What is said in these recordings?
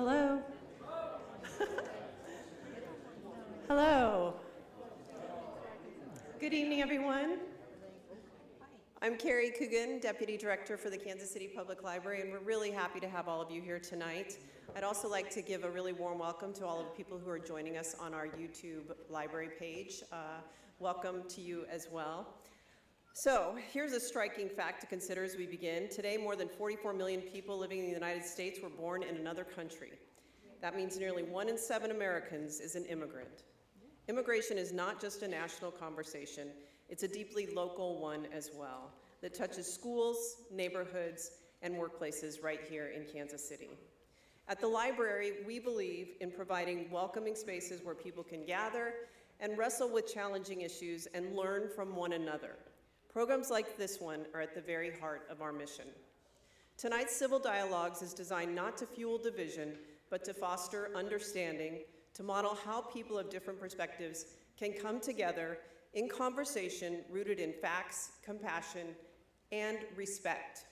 Hello. Hello. Good evening, everyone. I'm Carrie Coogan, Deputy Director for the Kansas City Public Library, and we're really happy to have all of you here tonight. I'd also like to give a really warm welcome to all of the people who are joining us on our YouTube library page. Welcome to you as well. So here's a striking fact to consider as we begin. Today, more than 44 million people living in the United States were born in another country. That means nearly 1 in 7 Americans is an immigrant. Immigration is not just a national conversation, it's a deeply local one as well that touches schools, neighborhoods, and workplaces right here in Kansas City. At the library, we believe in providing welcoming spaces where people can gather and wrestle with challenging issues and learn from one another. Programs like this one are at the very heart of our mission. Tonight's Civil Dialogues is designed not to fuel division, but to foster understanding, to model how people of different perspectives can come together in conversation rooted in facts, compassion, and respect.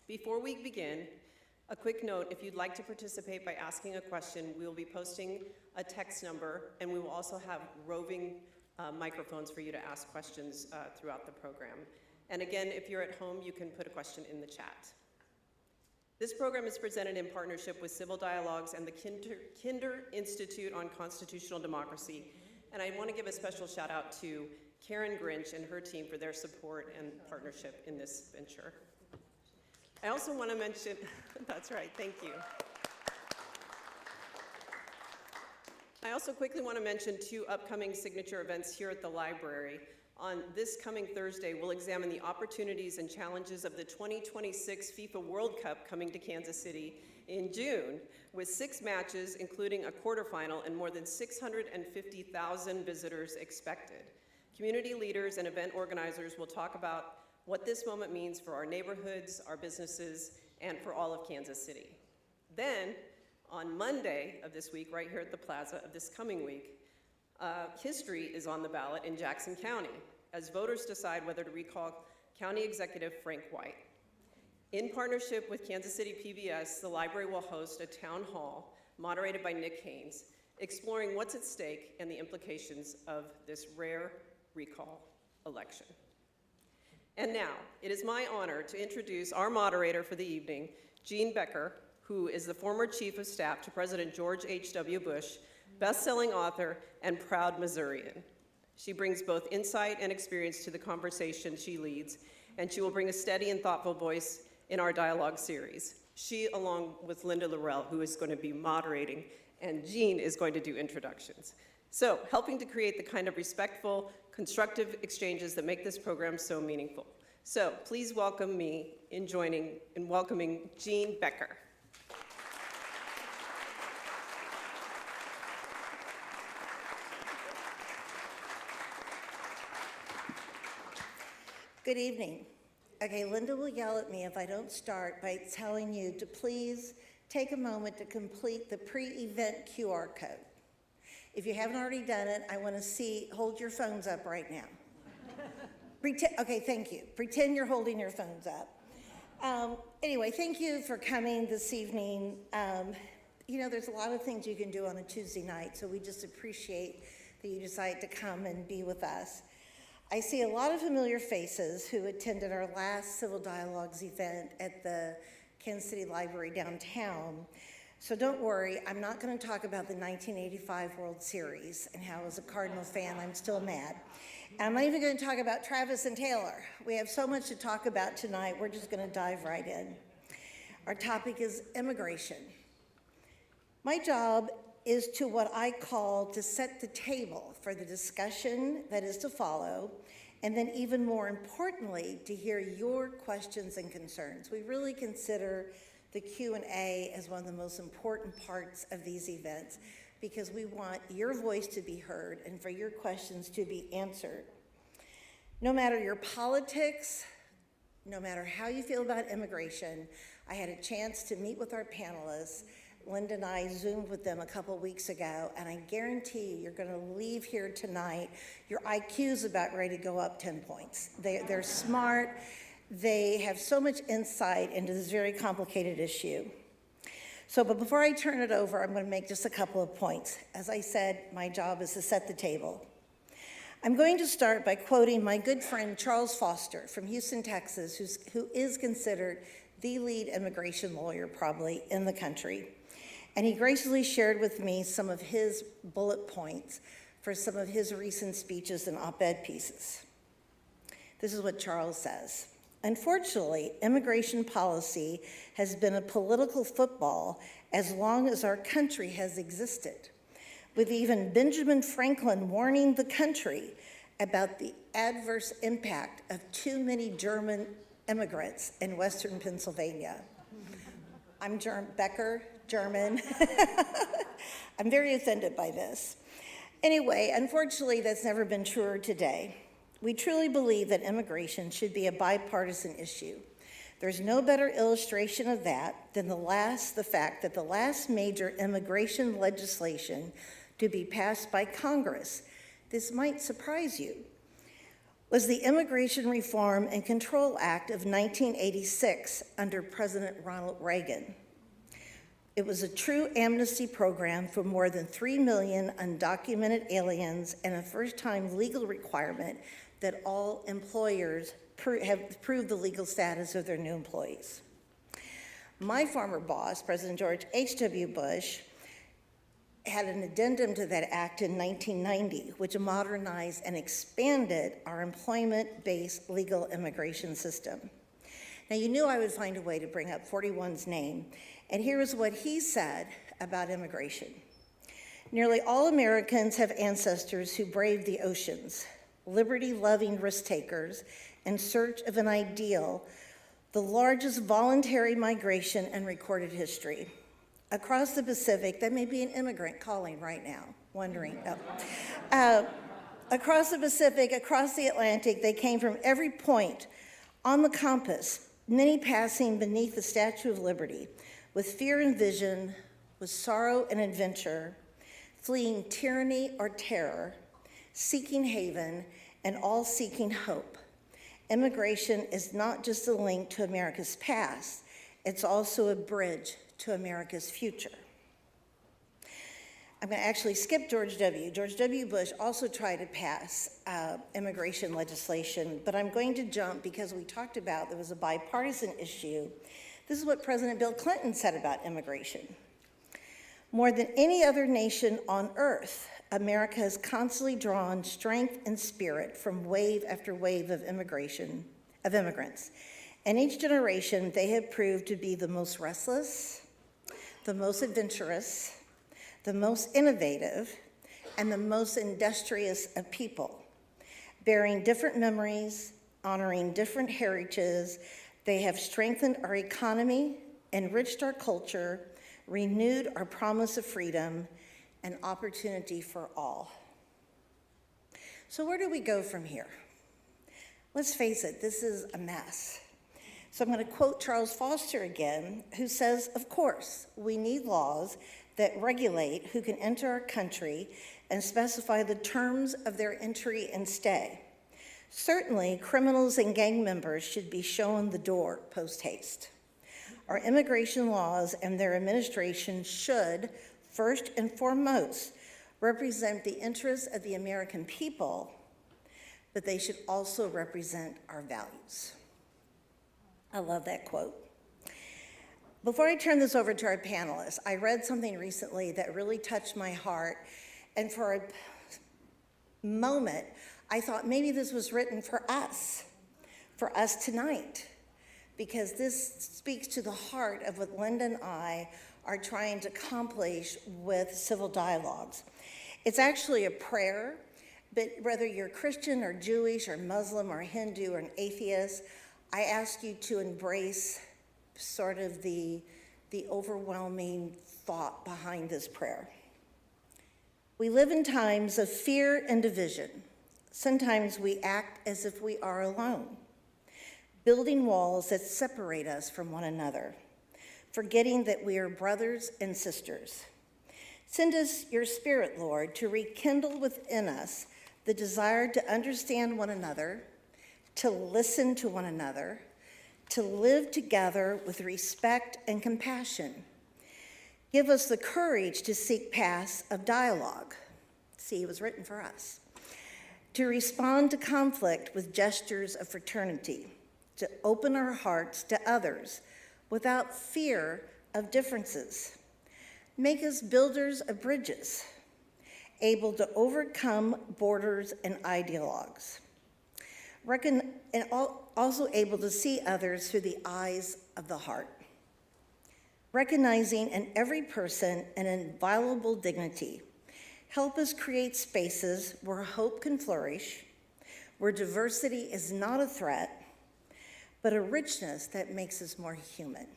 Before we begin, a quick note: if you'd like to participate by asking a question, we will be posting a text number, and we will also have roving microphones for you to ask questions throughout the program. And again, if you're at home, you can put a question in the chat. This program is presented in partnership with Civil Dialogues and the Kinder Institute on Constitutional Democracy. And I want to give a special shout out to Karen Grinch and her team for their support and partnership in this venture. I also want to mention, that's right, thank you. I also quickly want to mention 2 upcoming signature events here at the library. On this coming Thursday, we'll examine the opportunities and challenges of the 2026 FIFA World Cup coming to Kansas City in June, with 6 matches, including a quarterfinal, and more than 650,000 visitors expected. Community leaders and event organizers will talk about what this moment means for our neighborhoods, our businesses, and for all of Kansas City. Then, on Monday of this week, right here at the Plaza of this coming week, history is on the ballot in Jackson County as voters decide whether to recall County Executive Frank White. In partnership with Kansas City PBS, the library will host a town hall moderated by Nick Haynes, exploring what's at stake and the implications of this rare recall election. And now, it is my honor to introduce our moderator for the evening, Jean Becker, who is the former Chief of Staff to President George H.W. Bush, best-selling author, and proud Missourian. She brings both insight and experience to the conversation she leads, and she will bring a steady and thoughtful voice in our dialogue series. She, along with Linda Laurel, who is going to be moderating, and Jean is going to do introductions. So, helping to create the kind of respectful, constructive exchanges that make this program so meaningful. So, please welcome me in welcoming Jean Becker. Good evening. Okay, Linda will yell at me if I don't start by telling you to please take a moment to complete the pre-event QR code. If you haven't already done it, I want to see, hold your phones up right now. Okay, thank you. Pretend you're holding your phones up. Anyway, thank you for coming this evening. You know, there's a lot of things you can do on a Tuesday night, so we just appreciate that you decide to come and be with us. I see a lot of familiar faces who attended our last Civil Dialogues event at the Kansas City Library downtown. So don't worry, I'm not going to talk about the 1985 World Series and how as a Cardinal fan I'm still mad. And I'm not even going to talk about Travis and Taylor. We have so much to talk about tonight, we're just going to dive right in. Our topic is immigration. My job is to what I call to set the table for the discussion that is to follow, and then even more importantly, to hear your questions and concerns. We really consider the Q&A as one of the most important parts of these events because we want your voice to be heard and for your questions to be answered. No matter your politics, no matter how you feel about immigration, I had a chance to meet with our panelists. Linda and I Zoomed with them a couple weeks ago, and I guarantee you're going to leave here tonight, your IQ's about ready to go up 10 points. They're smart. They have so much insight into this very complicated issue. But before I turn it over, I'm going to make just a couple of points. As I said, my job is to set the table. I'm going to start by quoting my good friend Charles Foster from Houston, Texas, who is considered the lead immigration lawyer probably in the country. And he graciously shared with me some of his bullet points for some of his recent speeches and op-ed pieces. This is what Charles says. Unfortunately, immigration policy has been a political football as long as our country has existed, with even Benjamin Franklin warning the country about the adverse impact of too many German immigrants in Western Pennsylvania. I'm Becker, German. I'm very offended by this. Anyway, unfortunately, that's never been truer today. We truly believe that immigration should be a bipartisan issue. There's no better illustration of that than the fact that the last major immigration legislation to be passed by Congress, this might surprise you, was the Immigration Reform and Control Act of 1986 under President Ronald Reagan. It was a true amnesty program for more than 3 million undocumented aliens and a first-time legal requirement that all employers have proved the legal status of their new employees. My former boss, President George H.W. Bush, had an addendum to that act in 1990, which modernized and expanded our employment-based legal immigration system. Now, you knew I would find a way to bring up 41's name, and here is what he said about immigration. Nearly all Americans have ancestors who braved the oceans, liberty-loving risk-takers in search of an ideal, the largest voluntary migration in recorded history. Across the Pacific, that may be an immigrant calling right now, wondering. Across the Pacific, across the Atlantic, they came from every point on the compass, many passing beneath the Statue of Liberty, with fear and vision, with sorrow and adventure, fleeing tyranny or terror, seeking haven, and all seeking hope. Immigration is not just a link to America's past, it's also a bridge to America's future. I'm going to actually skip George W. George W. Bush also tried to pass immigration legislation, but I'm going to jump because we talked about there was a bipartisan issue. This is what President Bill Clinton said about immigration. More than any other nation on earth, America has constantly drawn strength and spirit from wave after wave of immigrants. And each generation, they have proved to be the most restless, the most adventurous, the most innovative, and the most industrious of people, bearing different memories, honoring different heritages. They have strengthened our economy, enriched our culture, renewed our promise of freedom, and opportunity for all. So where do we go from here? Let's face it, this is a mess. So I'm going to quote Charles Foster again, who says, of course, we need laws that regulate who can enter our country and specify the terms of their entry and stay. Certainly, criminals and gang members should be shown the door post-haste. Our immigration laws and their administration should, first and foremost, represent the interests of the American people, but they should also represent our values. I love that quote. Before I turn this over to our panelists, I read something recently that really touched my heart, and for a moment, I thought maybe this was written for us tonight, because this speaks to the heart of what Linda and I are trying to accomplish with civil dialogues. It's actually a prayer, but whether you're Christian or Jewish or Muslim or Hindu or an atheist, I ask you to embrace sort of the overwhelming thought behind this prayer. We live in times of fear and division. Sometimes we act as if we are alone, building walls that separate us from one another, forgetting that we are brothers and sisters. Send us your Spirit, Lord, to rekindle within us the desire to understand one another, to listen to one another, to live together with respect and compassion. Give us the courage to seek paths of dialogue. See, it was written for us. To respond to conflict with gestures of fraternity, to open our hearts to others without fear of differences. Make us builders of bridges, able to overcome borders and ideologues. And also able to see others through the eyes of the heart. Recognizing in every person an inviolable dignity. Help us create spaces where hope can flourish, where diversity is not a threat, but a richness that makes us more human.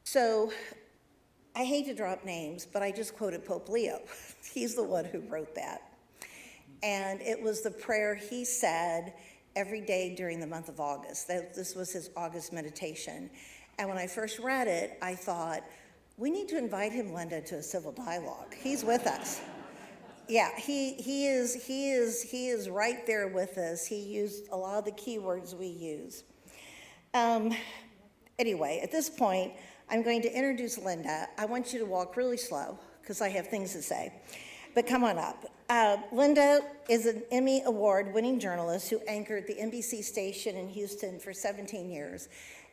So, I hate to drop names, but I just quoted Pope Leo. He's the one who wrote that. And it was the prayer he said every day during the month of August. This was his August meditation. And when I first read it, I thought, we need to invite him, Linda, to a civil dialogue. He's with us. Yeah, he is right there with us. He used a lot of the keywords we use. Anyway, at this point, I'm going to introduce Linda. I want you to walk really slow because I have things to say, but come on up. Linda is an Emmy Award-winning journalist who anchored the NBC station in Houston for 17 years.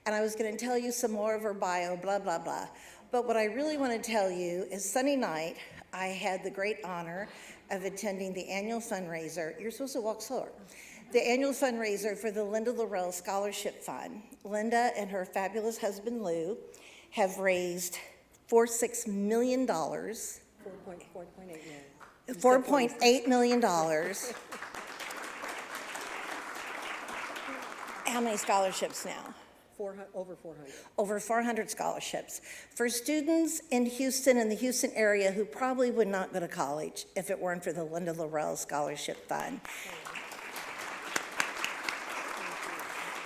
And I was going to tell you some more of her bio, blah, blah, blah. But what I really want to tell you is Sunday night, I had the great honor of attending the annual fundraiser. You're supposed to walk slower. The annual fundraiser for the Linda Laurel Scholarship Fund. Linda and her fabulous husband, Lou, have raised $4.6 million. $4.8 million. How many scholarships now? Over 400. Over 400 scholarships for students in Houston and the Houston area who probably would not go to college if it weren't for the Linda Laurel Scholarship Fund.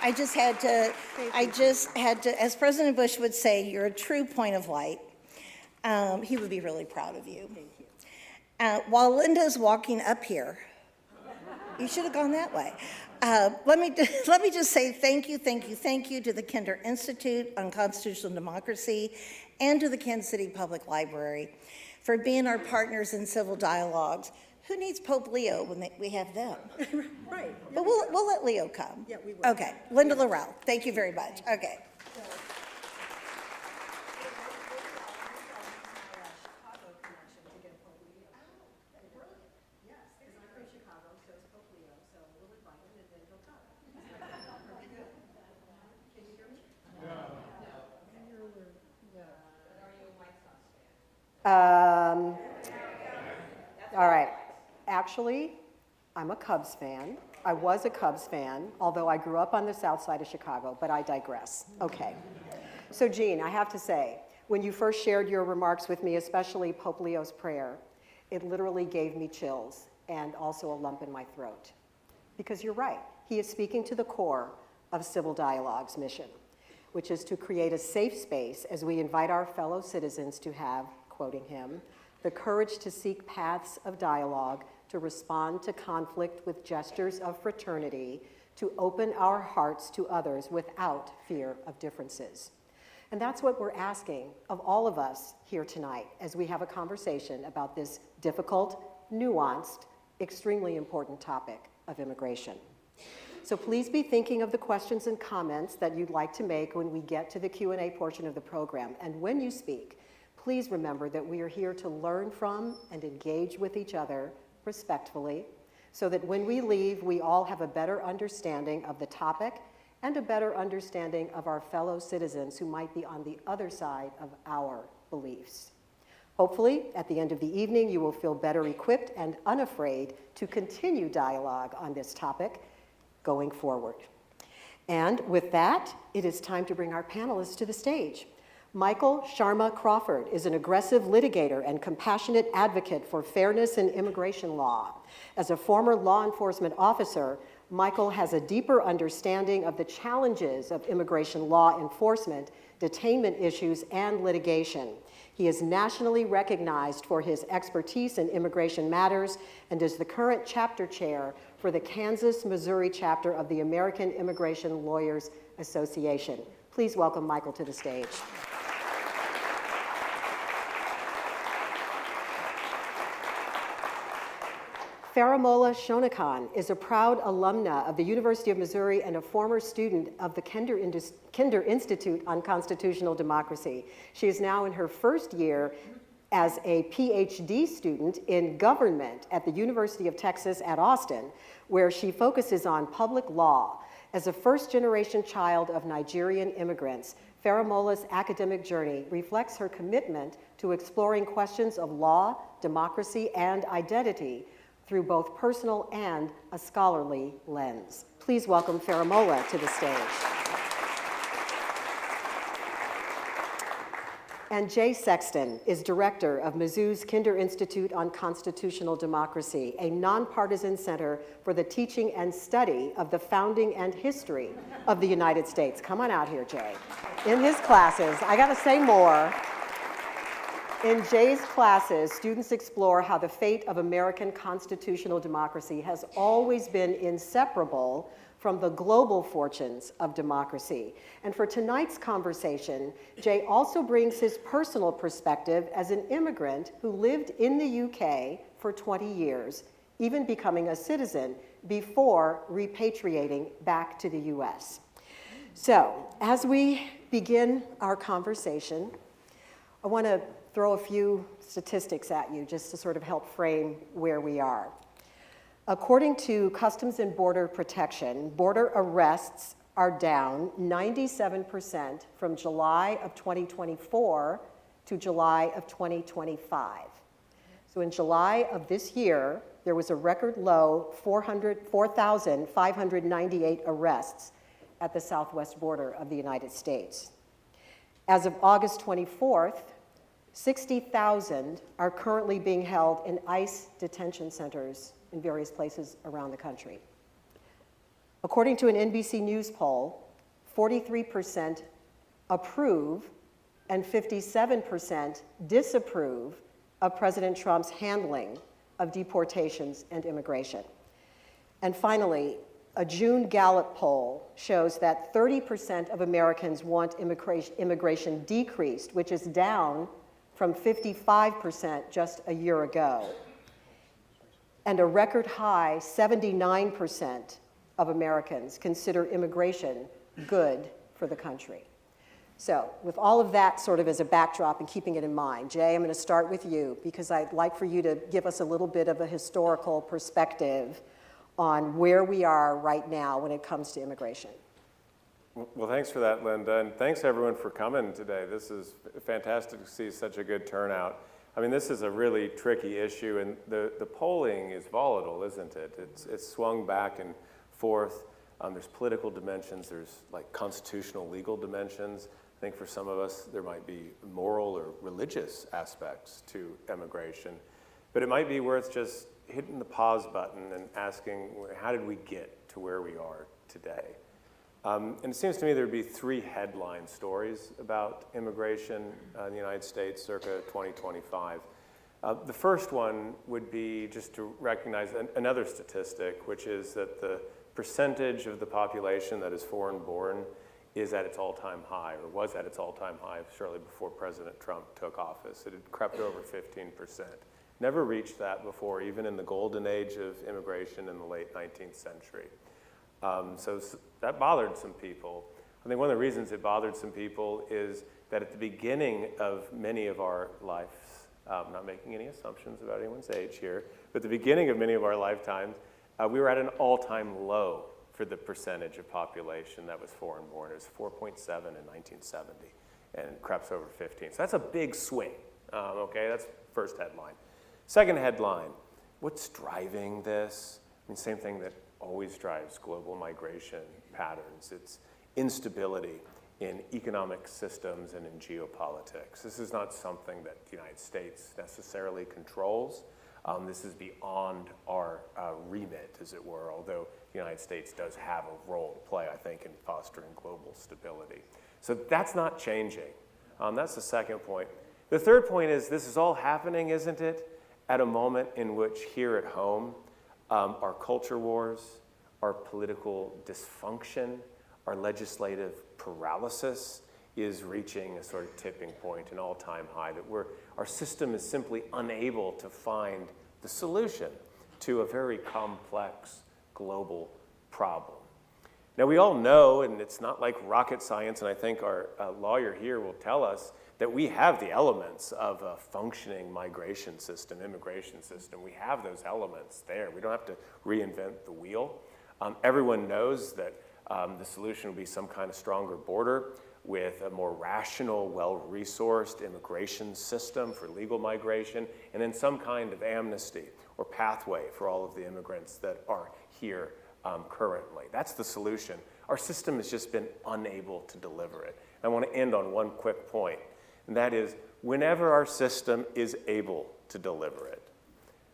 I just had to, as President Bush would say, you're a true point of light. He would be really proud of you. Thank you. While Linda's walking up here, you should have gone that way. Let me just say thank you to the Kinder Institute on Constitutional Democracy and to the Kansas City Public Library for being our partners in civil dialogues. Who needs Pope Leo when we have them? Right. But we'll let Leo come. Yeah, we will. Okay, Linda Laurel, thank you very much. Okay. All right. Actually, I'm a Cubs fan. I was a Cubs fan, although I grew up on the south side of Chicago, but I digress. Okay. So, Jean, I have to say, when you first shared your remarks with me, especially Pope Leo's prayer, it literally gave me chills and also a lump in my throat. Because you're right. He is speaking to the core of Civil Dialogue's mission, which is to create a safe space as we invite our fellow citizens to have, quoting him, the courage to seek paths of dialogue, to respond to conflict with gestures of fraternity, to open our hearts to others without fear of differences. And that's what we're asking of all of us here tonight as we have a conversation about this difficult, nuanced, extremely important topic of immigration. So please be thinking of the questions and comments that you'd like to make when we get to the Q&A portion of the program. And when you speak, please remember that we are here to learn from and engage with each other respectfully, so that when we leave, we all have a better understanding of the topic and a better understanding of our fellow citizens who might be on the other side of our beliefs. Hopefully, at the end of the evening, you will feel better equipped and unafraid to continue dialogue on this topic going forward. And with that, it is time to bring our panelists to the stage. Michael Sharma Crawford is an aggressive litigator and compassionate advocate for fairness in immigration law. As a former law enforcement officer, Michael has a deeper understanding of the challenges of immigration law enforcement, detainment issues, and litigation. He is nationally recognized for his expertise in immigration matters and is the current chapter chair for the Kansas-Missouri chapter of the American Immigration Lawyers Association. Please welcome Michael to the stage. Faramola Shonakan is a proud alumna of the University of Missouri and a former student of the Kinder Institute on Constitutional Democracy. She is now in her first year as a PhD student in government at the University of Texas at Austin, where she focuses on public law. As a first-generation child of Nigerian immigrants, Faramola's academic journey reflects her commitment to exploring questions of law, democracy, and identity through both personal and a scholarly lens. Please welcome Faramola to the stage. And Jay Sexton is director of Mizzou's Kinder Institute on Constitutional Democracy, a nonpartisan center for the teaching and study of the founding and history of the United States. Come on out here, Jay. In his classes, I gotta say more. In Jay's classes, students explore how the fate of American constitutional democracy has always been inseparable from the global fortunes of democracy. And for tonight's conversation, Jay also brings his personal perspective as an immigrant who lived in the UK for 20 years, even becoming a citizen before repatriating back to the US. So, as we begin our conversation, I want to throw a few statistics at you just to sort of help frame where we are. According to Customs and Border Protection, border arrests are down 97% from July of 2024 to July of 2025. So in July of this year, there was a record low 4,598 arrests at the southwest border of the United States. As of August 24th, 60,000 are currently being held in ICE detention centers in various places around the country. According to an NBC News poll, 43% approve and 57% disapprove of President Trump's handling of deportations and immigration. And finally, a June Gallup poll shows that 30% of Americans want immigration decreased, which is down from 55% just a year ago. And a record high 79% of Americans consider immigration good for the country. So with all of that sort of as a backdrop and keeping it in mind, Jay, I'm going to start with you because I'd like for you to give us a little bit of a historical perspective on where we are right now when it comes to immigration. Well, thanks for that, Linda, and thanks everyone for coming today. This is fantastic to see such a good turnout. I mean, this is a really tricky issue, and the polling is volatile, isn't it? It's swung back and forth. There's political dimensions, there's like constitutional legal dimensions. I think for some of us, there might be moral or religious aspects to immigration. But it might be worth just hitting the pause button and asking, how did we get to where we are today? And it seems to me there'd be three headline stories about immigration in the United States circa 2025. The first one would be just to recognize another statistic, which is that the percentage of the population that is foreign-born is at its all-time high, or was at its all-time high shortly before President Trump took office. It had crept over 15%. Never reached that before, even in the golden age of immigration in the late 19th century. So that bothered some people. I think one of the reasons it bothered some people is that at the beginning of many of our lives, I'm not making any assumptions about anyone's age here, but at the beginning of many of our lifetimes, we were at an all-time low for the percentage of population that was foreign-born. It was 4.7 in 1970, and it crept over 15. So that's a big swing, okay? That's first headline. Second headline, what's driving this? I mean, same thing that always drives global migration patterns. It's instability in economic systems and in geopolitics. This is not something that the United States necessarily controls. This is beyond our remit, as it were, although the United States does have a role to play, I think, in fostering global stability. So that's not changing. That's the second point. The third point is this is all happening, isn't it, at a moment in which here at home, our culture wars, our political dysfunction, our legislative paralysis is reaching a sort of tipping point, an all-time high, that our system is simply unable to find the solution to a very complex global problem. Now, we all know, and it's not like rocket science, and I think our lawyer here will tell us that we have the elements of a functioning migration system, immigration system. We have those elements there. We don't have to reinvent the wheel. Everyone knows that the solution will be some kind of stronger border with a more rational, well-resourced immigration system for legal migration, and then some kind of amnesty or pathway for all of the immigrants that are here currently. That's the solution. Our system has just been unable to deliver it. I want to end on one quick point, and that is, whenever our system is able to deliver it,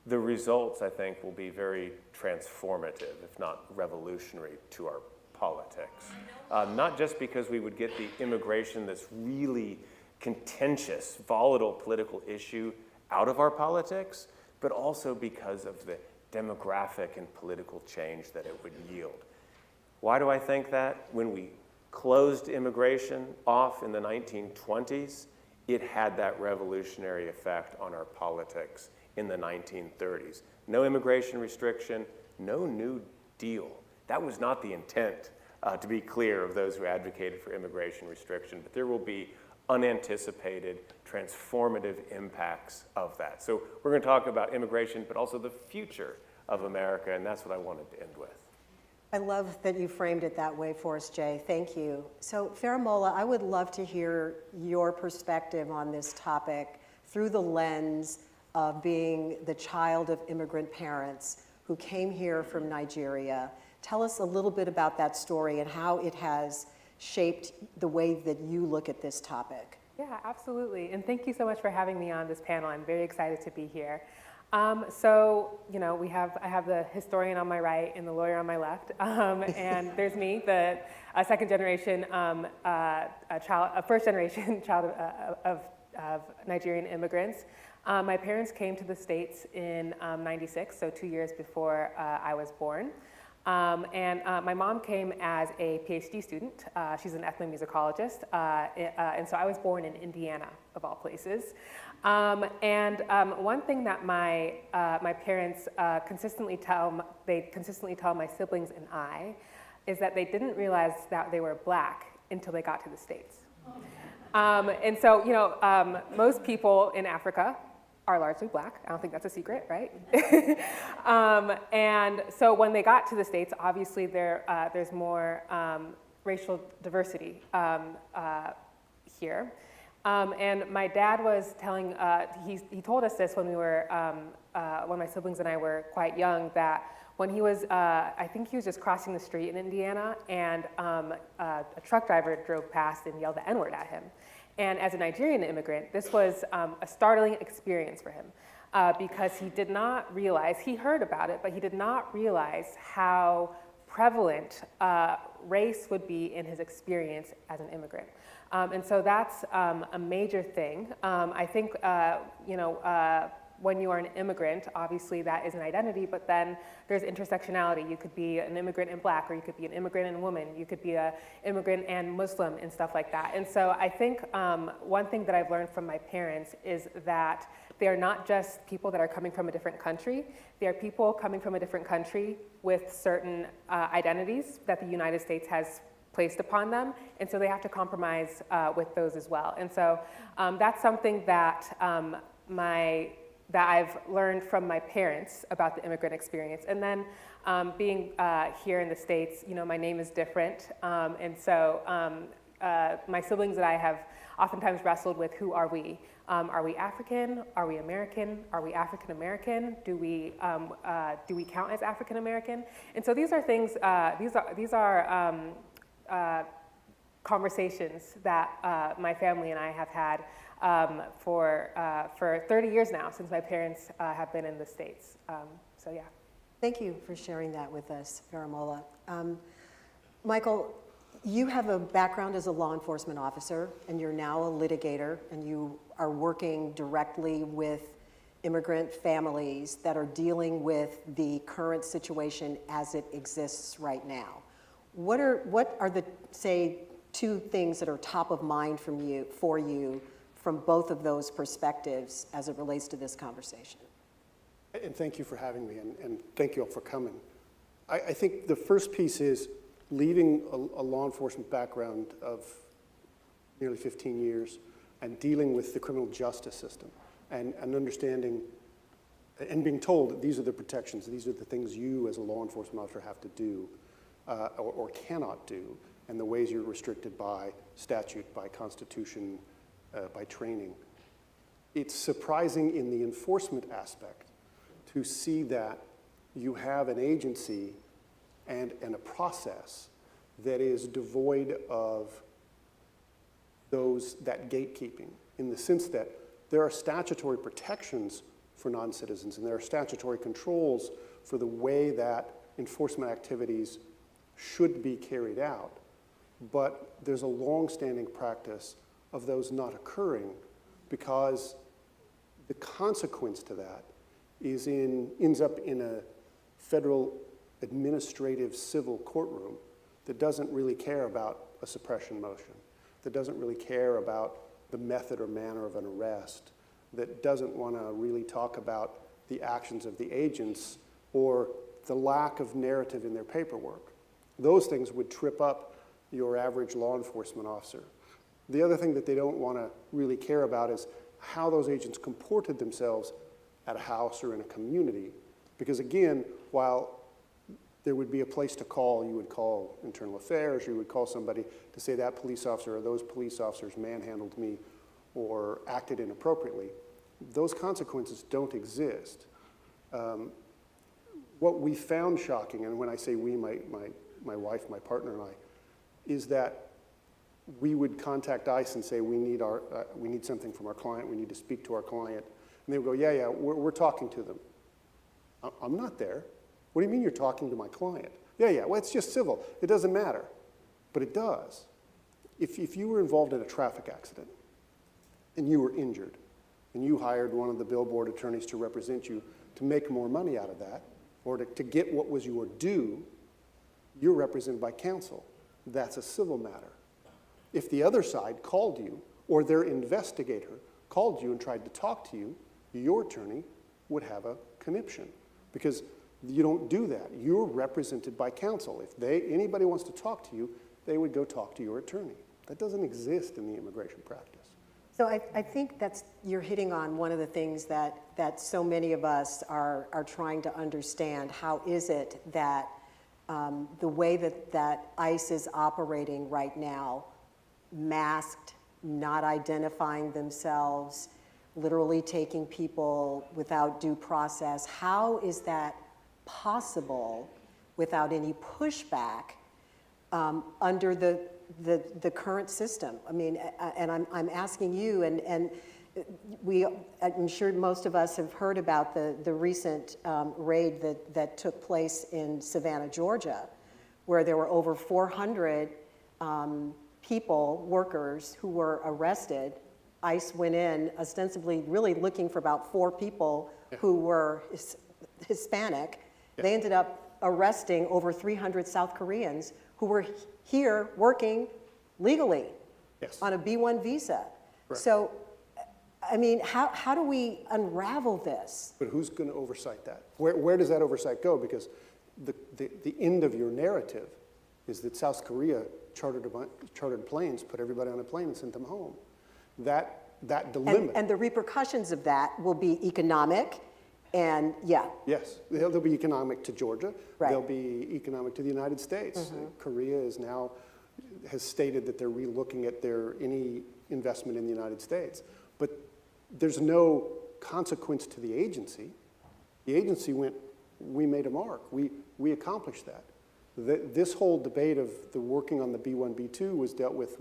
the results, I think, will be very transformative, if not revolutionary, to our politics. Not just because we would get the immigration, this really contentious, volatile political issue out of our politics, but also because of the demographic and political change that it would yield. Why do I think that? When we closed immigration off in the 1920s, it had that revolutionary effect on our politics in the 1930s. No immigration restriction, no New Deal. That was not the intent, to be clear, of those who advocated for immigration restriction, but there will be unanticipated, transformative impacts of that. So we're going to talk about immigration, but also the future of America, and that's what I wanted to end with. I love that you framed it that way for us, Jay. Thank you. So, Faramola, I would love to hear your perspective on this topic through the lens of being the child of immigrant parents who came here from Nigeria. Tell us a little bit about that story and how it has shaped the way that you look at this topic. Yeah, absolutely. And thank you so much for having me on this panel. I'm very excited to be here. So, you know, I have the historian on my right and the lawyer on my left. And there's me, the second generation, a first generation child of Nigerian immigrants. My parents came to the States in '96, so 2 years before I was born. And my mom came as a PhD student. She's an ethnomusicologist. And so I was born in Indiana, of all places. And one thing that my parents consistently tell my siblings and I is that they didn't realize that they were Black until they got to the States. And so, you know, most people in Africa are largely Black. I don't think that's a secret, right? And so when they got to the States, obviously there's more racial diversity here. And my dad was telling, he told us this when when my siblings and I were quite young, that when he was, I think he was just crossing the street in Indiana, and a truck driver drove past and yelled the N-word at him. And as a Nigerian immigrant, this was a startling experience for him because he did not realize, he heard about it, but he did not realize how prevalent race would be in his experience as an immigrant. And so that's a major thing. I think, you know, when you are an immigrant, obviously that is an identity, but then there's intersectionality. You could be an immigrant and Black, or you could be an immigrant and woman. You could be an immigrant and Muslim and stuff like that. And so I think one thing that I've learned from my parents is that they are not just people that are coming from a different country. They are people coming from a different country with certain identities that the United States has placed upon them, and so they have to compromise with those as well. And so that's something that that I've learned from my parents about the immigrant experience. And then being here in the States, you know, my name is different, and so my siblings and I have oftentimes wrestled with, who are we? Are we African? Are we American? Are we African American? Do we count as African American? And so these are things. These are conversations that my family and I have had for 30 years now, since my parents have been in the States. So yeah. Thank you for sharing that with us, Faramola. Michael, you have a background as a law enforcement officer, and you're now a litigator, and you are working directly with immigrant families that are dealing with the current situation as it exists right now. What are the, say, two things that are top of mind for you from both of those perspectives as it relates to this conversation? And thank you for having me, and thank you all for coming. I think the first piece is leaving a law enforcement background of nearly 15 years and dealing with the criminal justice system and understanding and being told that these are the protections, these are the things you as a law enforcement officer have to do or cannot do, and the ways you're restricted by statute, by constitution, by training. It's surprising in the enforcement aspect to see that you have an agency and a process that is devoid of that gatekeeping, in the sense that there are statutory protections for non-citizens and there are statutory controls for the way that enforcement activities should be carried out, but there's a long-standing practice of those not occurring because the consequence to that ends up in a federal administrative civil courtroom that doesn't really care about a suppression motion, that doesn't really care about the method or manner of an arrest, that doesn't want to really talk about the actions of the agents or the lack of narrative in their paperwork. Those things would trip up your average law enforcement officer. The other thing that they don't want to really care about is how those agents comported themselves at a house or in a community. Because again, while there would be a place to call, you would call internal affairs, you would call somebody to say that police officer or those police officers manhandled me or acted inappropriately. Those consequences don't exist. What we found shocking, and when I say we, my wife, my partner and I, is that we would contact ICE and say, we need something from our client, we need to speak to our client. And they would go, yeah, we're talking to them. I'm not there. What do you mean you're talking to my client? Yeah, well, it's just civil. It doesn't matter. But it does. If you were involved in a traffic accident and you were injured and you hired one of the billboard attorneys to represent you to make more money out of that or to get what was your due, you're represented by counsel. That's a civil matter. If the other side called you or their investigator called you and tried to talk to you, your attorney would have a conniption because you don't do that. You're represented by counsel. If anybody wants to talk to you, they would go talk to your attorney. That doesn't exist in the immigration practice. So I think you're hitting on one of the things that so many of us are trying to understand. How is it that the way that ICE is operating right now, masked, not identifying themselves, literally taking people without due process, how is that possible without any pushback under the current system? I mean, and I'm asking you, and I'm sure most of us have heard about the recent raid that took place in Savannah, Georgia, where there were over 400 people, workers, who were arrested. ICE went in ostensibly really looking for about 4 people who were Hispanic. Yeah. They ended up arresting over 300 South Koreans who were here working legally on a B-1 visa. Right. So, I mean, how do we unravel this? But who's going to oversight that? Where does that oversight go? Because the end of your narrative is that South Korea chartered planes, put everybody on a plane and sent them home. That dilemma. And the repercussions of that will be economic and, Yes, they'll be economic to Georgia. Right. They'll be economic to the United States. Mm-hmm. Korea has stated that they're relooking at any investment in the United States. But there's no consequence to the agency. The agency went, we made a mark. We accomplished that. This whole debate of the working on the B1, B2 was dealt with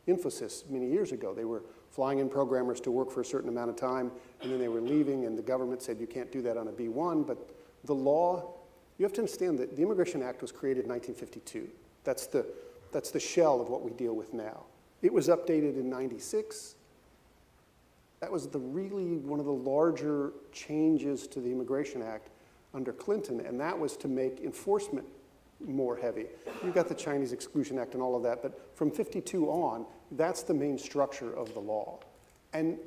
Infosys many years ago. They were flying in programmers to work for a certain amount of time, and then they were leaving, and the government said you can't do that on a B1. But the law, you have to understand that the Immigration Act was created in 1952. That's the shell of what we deal with now. It was updated in 96. That was really one of the larger changes to the Immigration Act under Clinton, and that was to make enforcement more heavy. You've got the Chinese Exclusion Act and all of that, but from 52 on, that's the main structure of the law. And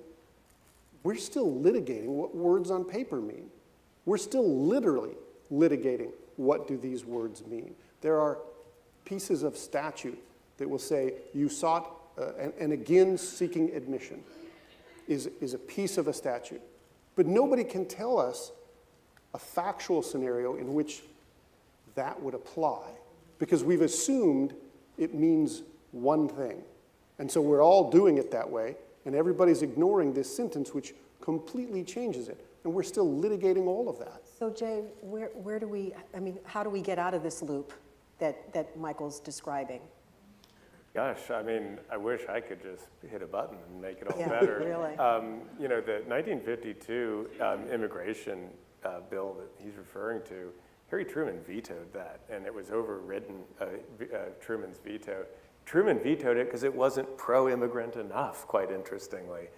we're still litigating what words on paper mean. We're still literally litigating what do these words mean. There are pieces of statute that will say you sought, and again seeking admission is a piece of a statute. But nobody can tell us a factual scenario in which that would apply, because we've assumed it means one thing. And so we're all doing it that way, and everybody's ignoring this sentence which completely changes it. And we're still litigating all of that. So Jay, where do we, I mean, how do we get out of this loop that Michael's describing? Gosh, I mean, I wish I could just hit a button and make it all Yeah, better. really. You know, the 1952 immigration bill that he's referring to, Harry Truman vetoed that, and it was overridden, Truman's veto. Truman vetoed it because it wasn't pro-immigrant enough, quite interestingly,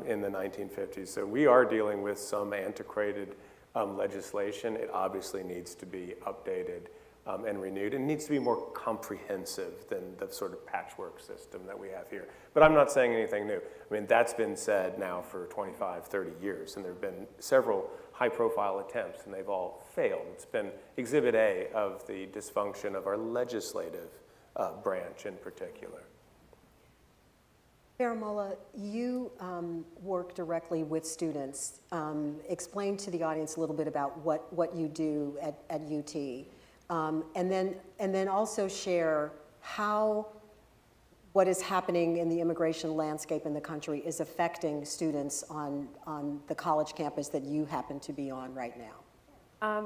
in the 1950s. So we are dealing with some antiquated legislation. It obviously needs to be updated and renewed. It needs to be more comprehensive than the sort of patchwork system that we have here. But I'm not saying anything new. I mean, that's been said now for 25, 30 years, and there have been several high-profile attempts, and they've all failed. It's been Exhibit A of the dysfunction of our legislative branch in particular. Baramola, you work directly with students. Explain to the audience a little bit about what you do at UT. And then also share how what is happening in the immigration landscape in the country is affecting students on the college campus that you happen to be on right now.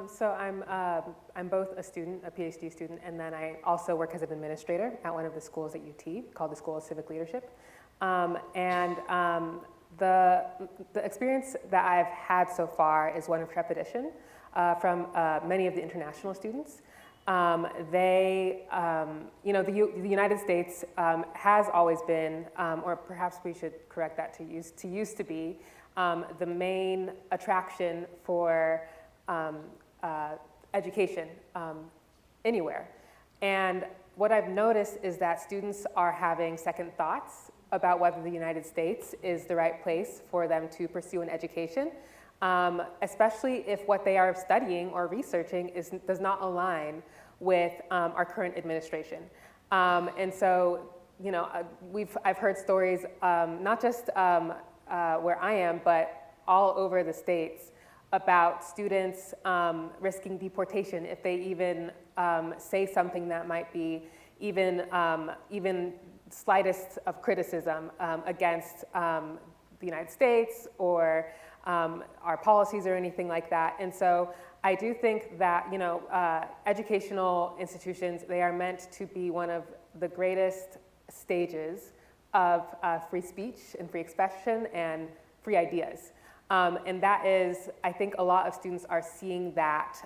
So I'm both a student, a PhD student, and then I also work as an administrator at one of the schools at UT called the School of Civic Leadership. The experience that I've had so far is one of trepidation from many of the international students. The United States has always been, or perhaps we should correct that to used to be, the main attraction for education anywhere. And what I've noticed is that students are having second thoughts about whether the United States is the right place for them to pursue an education, especially if what they are studying or researching does not align with our current administration. And so, you know, I've heard stories, not just where I am, but all over the states about students risking deportation if they even say something that might be even slightest of criticism against the United States or our policies or anything like that. And so I do think that, you know, educational institutions, they are meant to be one of the greatest stages of free speech and free expression and free ideas. And that is, I think a lot of students are seeing that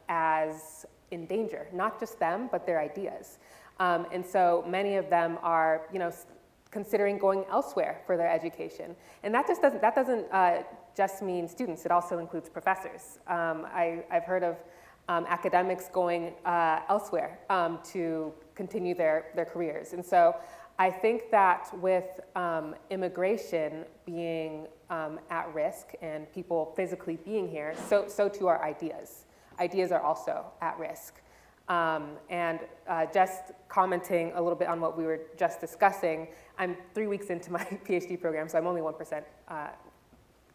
as in danger, not just them, but their ideas. And so many of them are, you know, considering going elsewhere for their education. And that doesn't just mean students, it also includes professors. I've heard of academics going elsewhere to continue their careers. And so I think that with immigration being at risk and people physically being here, so too are ideas. Ideas are also at risk. Just commenting a little bit on what we were just discussing, I'm 3 weeks into my PhD program, so I'm only 1%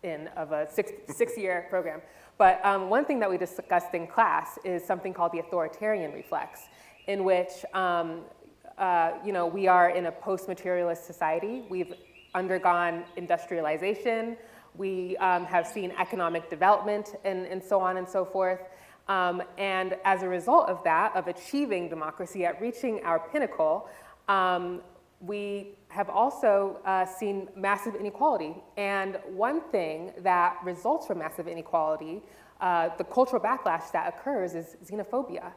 in of a six-year program. But one thing that we discussed in class is something called the authoritarian reflex, in which you know, we are in a post-materialist society. We've undergone industrialization. We have seen economic development and so on and so forth. And as a result of that, of achieving democracy, at reaching our pinnacle, we have also seen massive inequality. And one thing that results from massive inequality, the cultural backlash that occurs is xenophobia,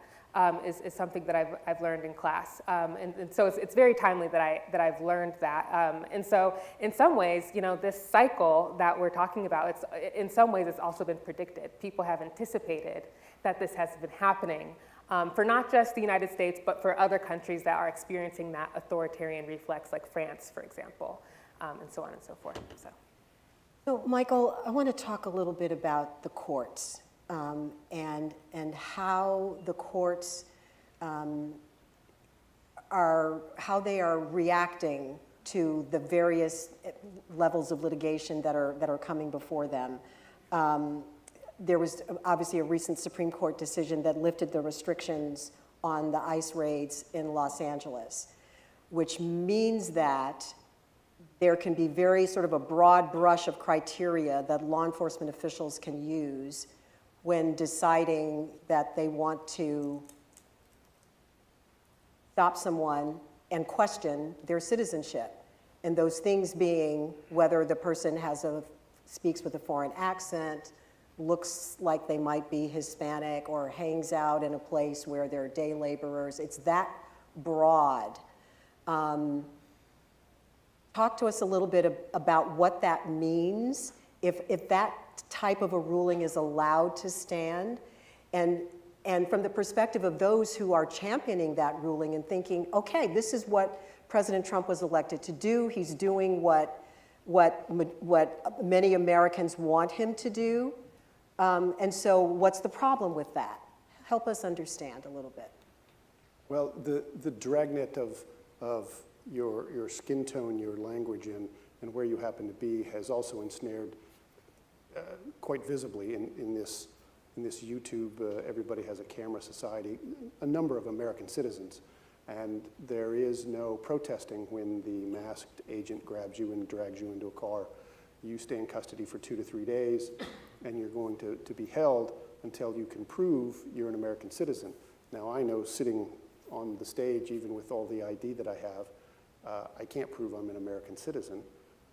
is something that I've learned in class. And so it's very timely that I've learned that. And so in some ways, you know, this cycle that we're talking about, in some ways it's also been predicted. People have anticipated that this has been happening for not just the United States, but for other countries that are experiencing that authoritarian reflex, like France, for example, and so on and so forth. So Michael, I want to talk a little bit about the courts and how the courts how they are reacting to the various levels of litigation that are coming before them. There was obviously a recent Supreme Court decision that lifted the restrictions on the ICE raids in Los Angeles, which means that there can be very sort of a broad brush of criteria that law enforcement officials can use when deciding that they want to stop someone and question their citizenship. And those things being whether the person speaks with a foreign accent, looks like they might be Hispanic, or hangs out in a place where they're day laborers. It's that broad. Talk to us a little bit about what that means, if that type of a ruling is allowed to stand, and from the perspective of those who are championing that ruling and thinking, okay, this is what President Trump was elected to do. He's doing what many Americans want him to do. And so what's the problem with that? Help us understand a little bit. Well, the dragnet of your skin tone, your language, and where you happen to be has also ensnared quite visibly in this YouTube, everybody has a camera society, a number of American citizens. And there is no protesting when the masked agent grabs you and drags you into a car. You stay in custody for 2 to 3 days, and you're going to be held until you can prove you're an American citizen. Now, I know sitting on the stage, even with all the ID that I have, I can't prove I'm an American citizen.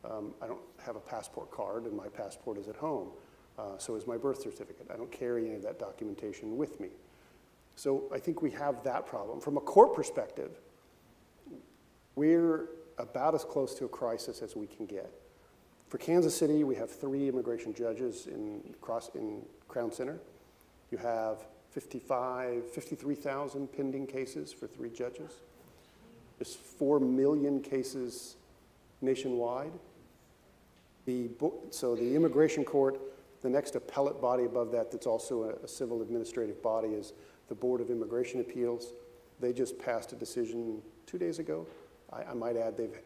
I don't have a passport card, and my passport is at home. So is my birth certificate. I don't carry any of that documentation with me. So I think we have that problem. From a court perspective, we're about as close to a crisis as we can get. For Kansas City, we have 3 immigration judges in Crown Center. You have 53,000 pending cases for 3 judges. There's 4 million cases nationwide. So the immigration court, the next appellate body above that that's also a civil administrative body is the Board of Immigration Appeals. They just passed a decision 2 days ago. I might add they've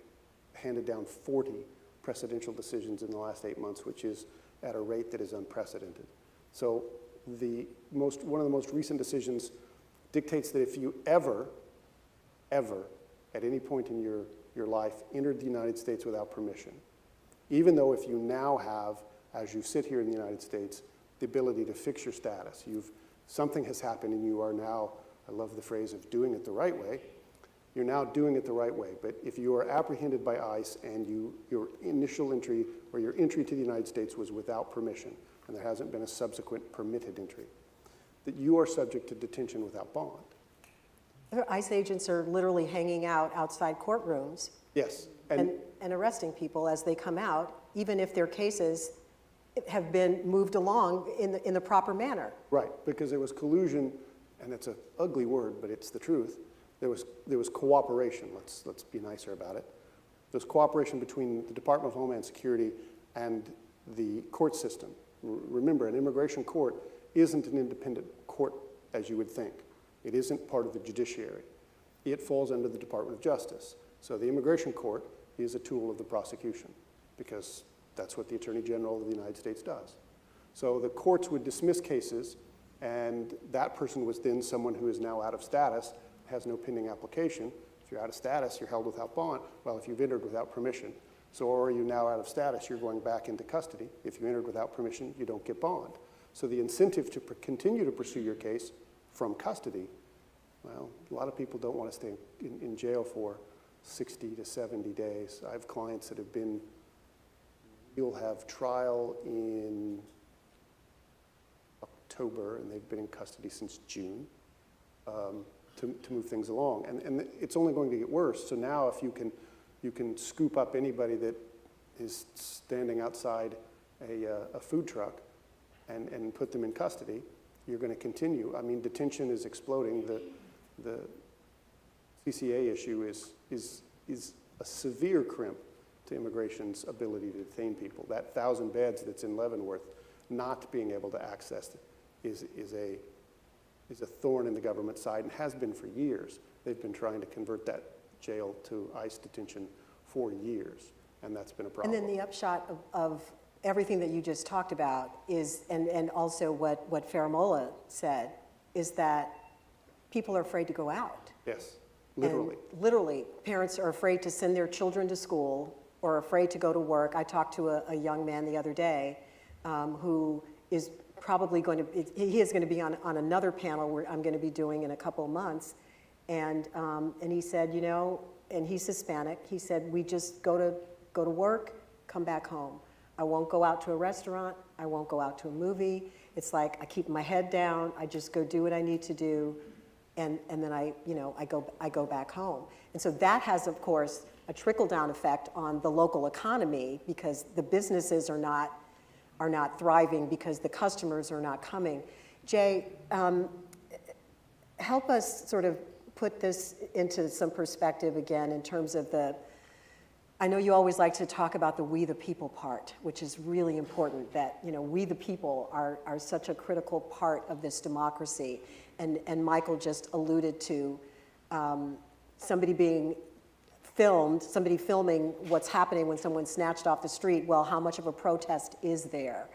handed down 40 precedential decisions in the last 8 months, which is at a rate that is unprecedented. So one of the most recent decisions dictates that if you ever, at any point in your life, entered the United States without permission, even though if you now have, as you sit here in the United States, the ability to fix your status, something has happened and you are now, I love the phrase of doing it the right way, you're now doing it the right way. But if you are apprehended by ICE and your initial entry or your entry to the United States was without permission, and there hasn't been a subsequent permitted entry, that you are subject to detention without bond. ICE agents are literally hanging out outside courtrooms. Yes. And arresting people as they come out, even if their cases have been moved along in the proper manner. Right, because there was collusion, and it's an ugly word, but it's the truth. There was cooperation. Let's be nicer about it. There's cooperation between the Department of Homeland Security and the court system. Remember, an immigration court isn't an independent court as you would think. It isn't part of the judiciary. It falls under the Department of Justice. So the immigration court is a tool of the prosecution because that's what the Attorney General of the United States does. So the courts would dismiss cases, and that person was then someone who is now out of status, has no pending application. If you're out of status, you're held without bond. Well, if you've entered without permission, so are you now out of status, you're going back into custody. If you entered without permission, you don't get bond. So the incentive to continue to pursue your case from custody, well, a lot of people don't want to stay in jail for 60 to 70 days. I have clients that have been, you'll have trial in October, and they've been in custody since June to move things along. And it's only going to get worse. So now if you can scoop up anybody that is standing outside a food truck and put them in custody, you're going to continue. I mean, detention is exploding. The CCA issue is a severe crimp to immigration's ability to detain people. That 1,000 beds that's in Leavenworth not being able to access is a thorn in the government side and has been for years. They've been trying to convert that jail to ICE detention for years, and that's been a problem. And then the upshot of everything that you just talked about is, and also what Faramola said, is that people are afraid to go out. Yes, literally. And literally, parents are afraid to send their children to school or afraid to go to work. I talked to a young man the other day who is probably going to, he is going to be on another panel where I'm going to be doing in a couple of months. And he said, you know, and he's Hispanic, he said, we just go to work, come back home. I won't go out to a restaurant, I won't go out to a movie. It's like I keep my head down, I just go do what I need to do, and then I go back home. And so that has, of course, a trickle-down effect on the local economy because the businesses are not thriving because the customers are not coming. Jay, help us sort of put this into some perspective again in terms of I know you always like to talk about the we the people part, which is really important, that we the people are such a critical part of this democracy. And Michael just alluded to somebody being filmed, somebody filming what's happening when someone's snatched off the street. Well, how much of a protest is there?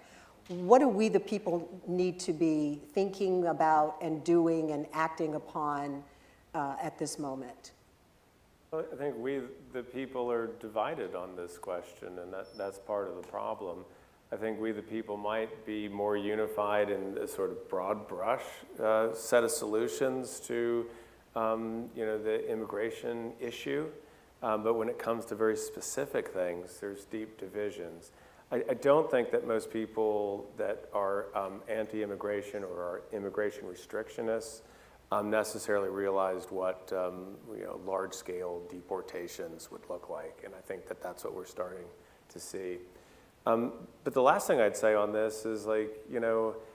What do we the people need to be thinking about and doing and acting upon at this moment? Well, I think we, the people, are divided on this question, and that's part of the problem. I think we, the people, might be more unified in a sort of broad brush set of solutions to the immigration issue. But when it comes to very specific things, there's deep divisions. I don't think that most people that are anti-immigration or are immigration restrictionists necessarily realized what large-scale deportations would look like, and I think that that's what we're starting to see. But the last thing I'd say on this is,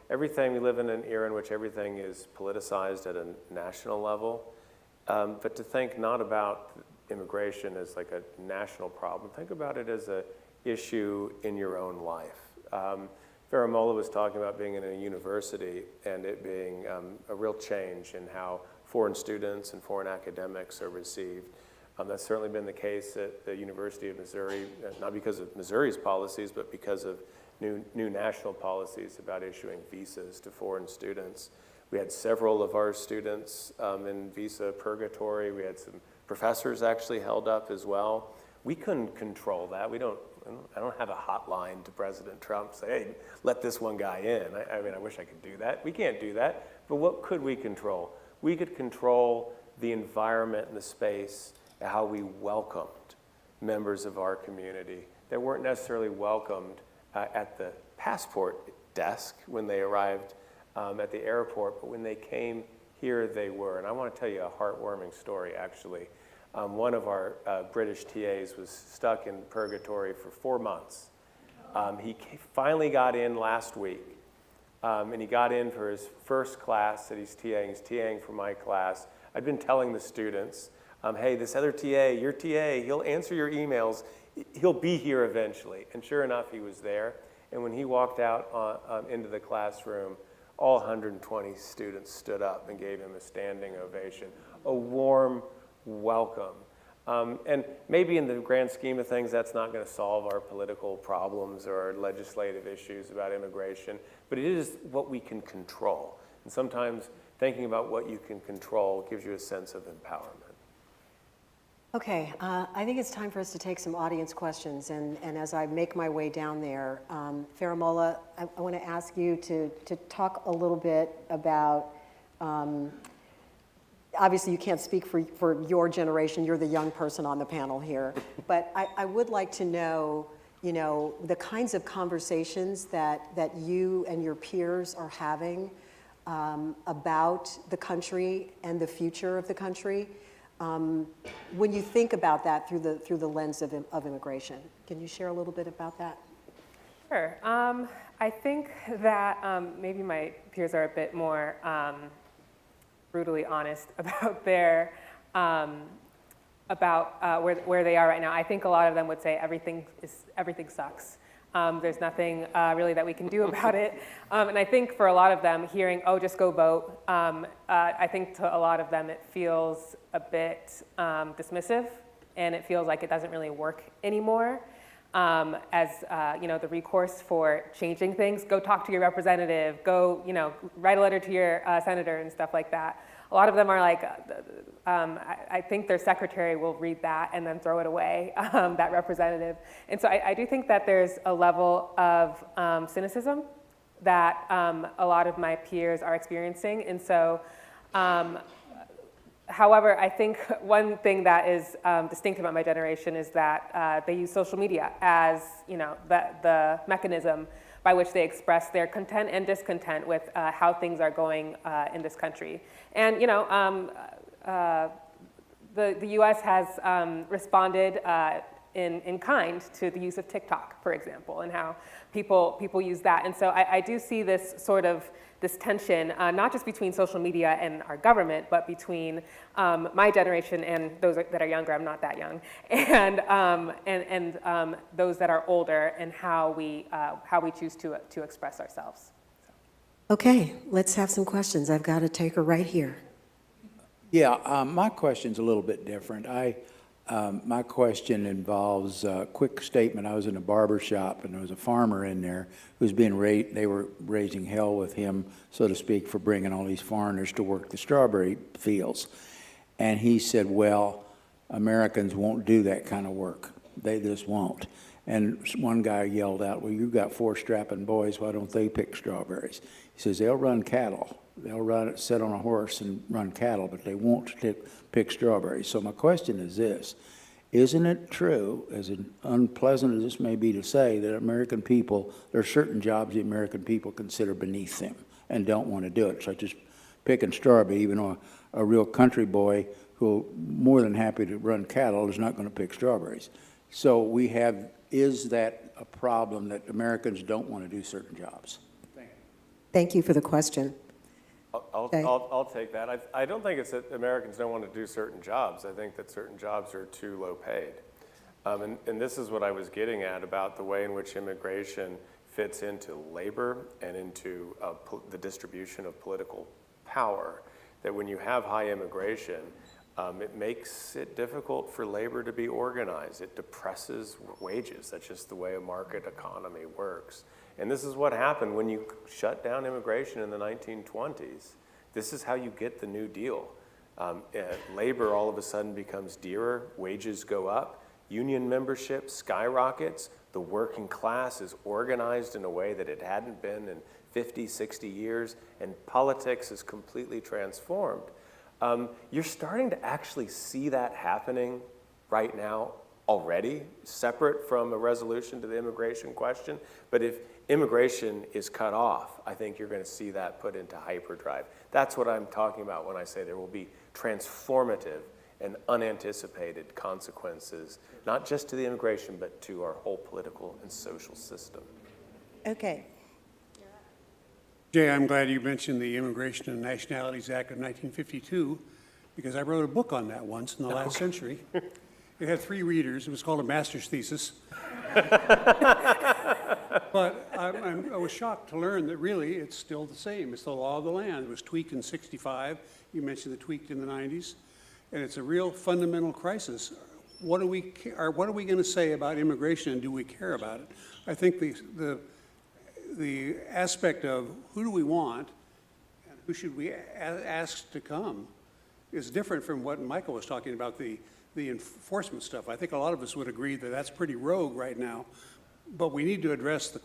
everything, we live in an era in which everything is politicized at a national level, but to think not about immigration as like a national problem, think about it as an issue in your own life. Faramola was talking about being in a university and it being a real change in how foreign students and foreign academics are received. That's certainly been the case at the University of Missouri, not because of Missouri's policies, but because of new national policies about issuing visas to foreign students. We had several of our students in visa purgatory. We had some professors actually held up as well. We couldn't control that. I don't have a hotline to President Trump say, hey, let this one guy in. I mean, I wish I could do that. We can't do that. But what could we control? We could control the environment and the space, how we welcomed members of our community that weren't necessarily welcomed at the passport desk when they arrived at the airport, but when they came here, they were. And I want to tell you a heartwarming story, actually. One of our British TAs was stuck in purgatory for 4 months. He finally got in last week, and he got in for his first class that he's TAing. He's TAing for my class. I'd been telling the students, hey, this other TA, your TA, he'll answer your emails. He'll be here eventually. And sure enough, he was there. And when he walked out into the classroom, all 120 students stood up and gave him a standing ovation, a warm welcome. And maybe in the grand scheme of things, that's not going to solve our political problems or our legislative issues about immigration, but it is what we can control. And sometimes thinking about what you can control gives you a sense of empowerment. Okay, I think it's time for us to take some audience questions. And as I make my way down there, Faramola, I want to ask you to talk a little bit about, obviously you can't speak for your generation, you're the young person on the panel here, but I would like to know, the kinds of conversations that you and your peers are having about the country and the future of the country. When you think about that through the lens of immigration, can you share a little bit about that? Sure. I think that maybe my peers are a bit more brutally honest about their where they are right now. I think a lot of them would say everything sucks. There's nothing really that we can do about it. And I think for a lot of them, hearing, oh, just go vote, I think to a lot of them it feels a bit dismissive, and it feels like it doesn't really work anymore. As the recourse for changing things, go talk to your representative, go, write a letter to your senator and stuff like that. A lot of them are like, I think their secretary will read that and then throw it away, that representative. And so I do think that there's a level of cynicism that a lot of my peers are experiencing. And so, however, I think one thing that is distinct about my generation is that they use social media as, the mechanism by which they express their content and discontent with how things are going in this country. And, the U.S. has responded in kind to the use of TikTok, for example, and how people use that. And so I do see this sort of this tension, not just between social media and our government, but between my generation and those that are younger. I'm not that young, and those that are older, and how we choose to express ourselves. Okay, let's have some questions. I've got a taker right here. Yeah, my question's a little bit different. My question involves a quick statement. I was in a barber shop, and there was a farmer in there who's they were raising hell with him, so to speak, for bringing all these foreigners to work the strawberry fields. And he said, well, Americans won't do that kind of work. They just won't. And one guy yelled out, well, you've got 4 strapping boys, why don't they pick strawberries? He says, they'll run cattle. They'll sit on a horse and run cattle, but they won't pick strawberries. So my question is this: isn't it true, as unpleasant as this may be to say, that American people, there are certain jobs the American people consider beneath them and don't want to do it, such as picking strawberry, even though a real country boy who more than happy to run cattle is not going to pick strawberries. So is that a problem that Americans don't want to do certain jobs? Thank you for the question. I'll take that. I don't think it's that Americans don't want to do certain jobs. I think that certain jobs are too low paid. And this is what I was getting at about the way in which immigration fits into labor and into the distribution of political power. That when you have high immigration, it makes it difficult for labor to be organized. It depresses wages. That's just the way a market economy works. And this is what happened when you shut down immigration in the 1920s. This is how you get the New Deal. Labor all of a sudden becomes dearer, wages go up, union membership skyrockets, the working class is organized in a way that it hadn't been in 50, 60 years, and politics is completely transformed. You're starting to actually see that happening right now already, separate from a resolution to the immigration question. But if immigration is cut off, I think you're going to see that put into hyperdrive. That's what I'm talking about when I say there will be transformative and unanticipated consequences, not just to the immigration, but to our whole political and social system. Okay. Jay, I'm glad you mentioned the Immigration and Nationalities Act of 1952, because I wrote a book on that once in the last century. It had 3 readers. It was called a master's thesis. But I was shocked to learn that really it's still the same. It's the law of the land. It was tweaked in '65. You mentioned it tweaked in the '90s. And it's a real fundamental crisis. What are we going to say about immigration, and do we care about it? I think the aspect of who do we want and who should we ask to come is different from what Michael was talking about, the enforcement stuff. I think a lot of us would agree that that's pretty rogue right now, but we need to address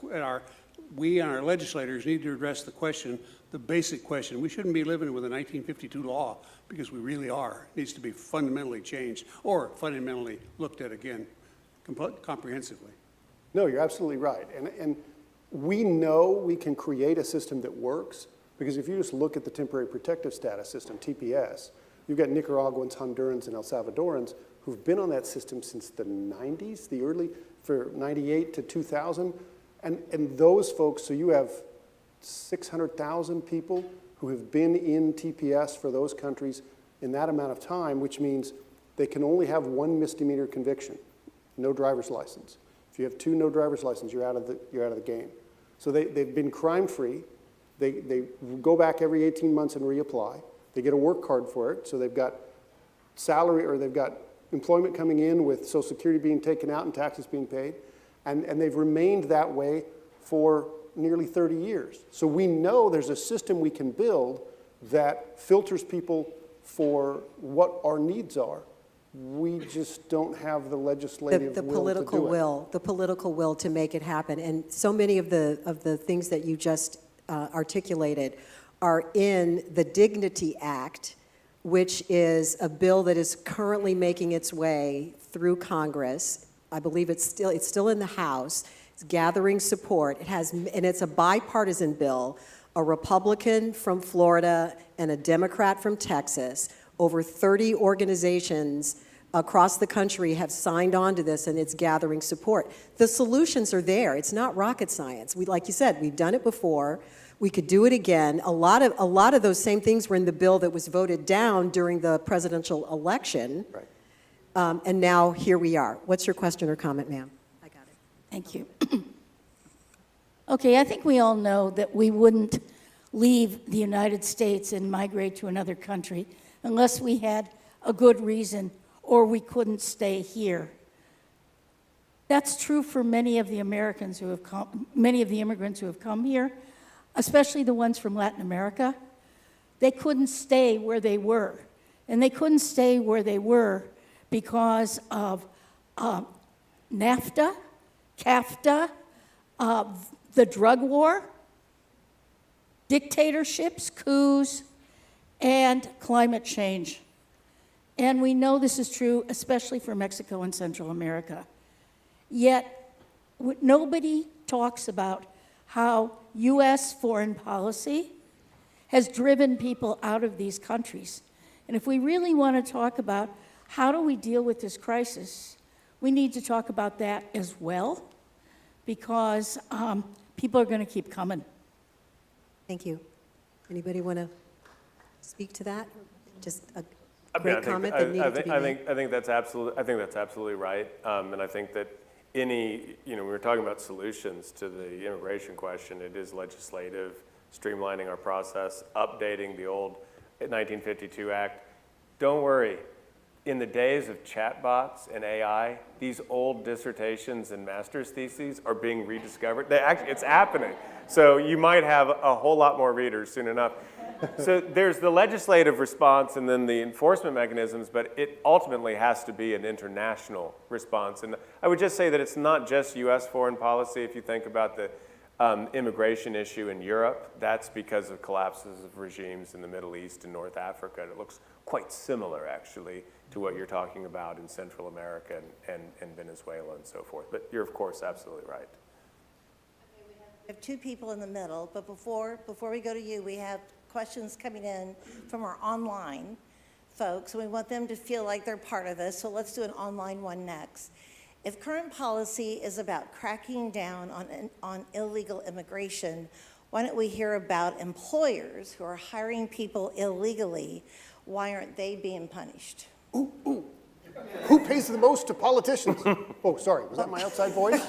we and our legislators need to address the basic question. We shouldn't be living with a 1952 law, because we really are. It needs to be fundamentally changed or fundamentally looked at again comprehensively. No, you're absolutely right. And we know we can create a system that works, because if you just look at the temporary protective status system, TPS, you've got Nicaraguans, Hondurans, and El Salvadorans who've been on that system since the 90s, for 98 to 2000. And those folks, so you have 600,000 people who have been in TPS for those countries in that amount of time, which means they can only have 1 misdemeanor conviction, no driver's license. If you have 2 no driver's license, you're out of the game. So they've been crime-free. They go back every 18 months and reapply. They get a work card for it, so they've got salary, or they've got employment coming in with Social Security being taken out and taxes being paid. And they've remained that way for nearly 30 years. So we know there's a system we can build that filters people for what our needs are. We just don't have the legislative The will political to do it. will, the political will to make it happen. And so many of the things that you just articulated are in the Dignity Act, which is a bill that is currently making its way through Congress. I believe it's still in the House. It's gathering support. And it's a bipartisan bill. A Republican from Florida and a Democrat from Texas. Over 30 organizations across the country have signed on to this, and it's gathering support. The solutions are there. It's not rocket science. Like you said, we've done it before. We could do it again. A lot of those same things were in the bill that was voted down during the presidential election. Right. And now here we are. What's your question or comment, ma'am? I got it. Thank you. Okay, I think we all know that we wouldn't leave the United States and migrate to another country unless we had a good reason or we couldn't stay here. That's true for many of the Americans who have come, many of the immigrants who have come here, especially the ones from Latin America. They couldn't stay where they were. And they couldn't stay where they were because of NAFTA, CAFTA, the drug war, dictatorships, coups, and climate change. And we know this is true, especially for Mexico and Central America. Yet, nobody talks about how U.S. foreign policy has driven people out of these countries. And if we really want to talk about how do we deal with this crisis, we need to talk about that as well, because people are going to keep coming. Thank you. Anybody want to speak to that? Just a I mean, great comment that needed to be made. I think that's absolutely right. And I think that we were talking about solutions to the immigration question. It is legislative, streamlining our process, updating the old 1952 Act. Don't worry. In the days of chatbots and AI, these old dissertations and master's theses are being rediscovered. It's happening. So you might have a whole lot more readers soon enough. So there's the legislative response and then the enforcement mechanisms, but it ultimately has to be an international response. And I would just say that it's not just U.S. foreign policy. If you think about the immigration issue in Europe, that's because of collapses of regimes in the Middle East and North Africa. And it looks quite similar, actually, to what you're talking about in Central America and Venezuela and so forth. But you're, of course, absolutely right. We have 2 people in the middle, but before we go to you, we have questions coming in from our online folks, and we want them to feel like they're part of this, so let's do an online one next. If current policy is about cracking down on illegal immigration, why don't we hear about employers who are hiring people illegally? Why aren't they being punished? Ooh. Who pays the most to politicians? Oh, sorry, was that my outside voice?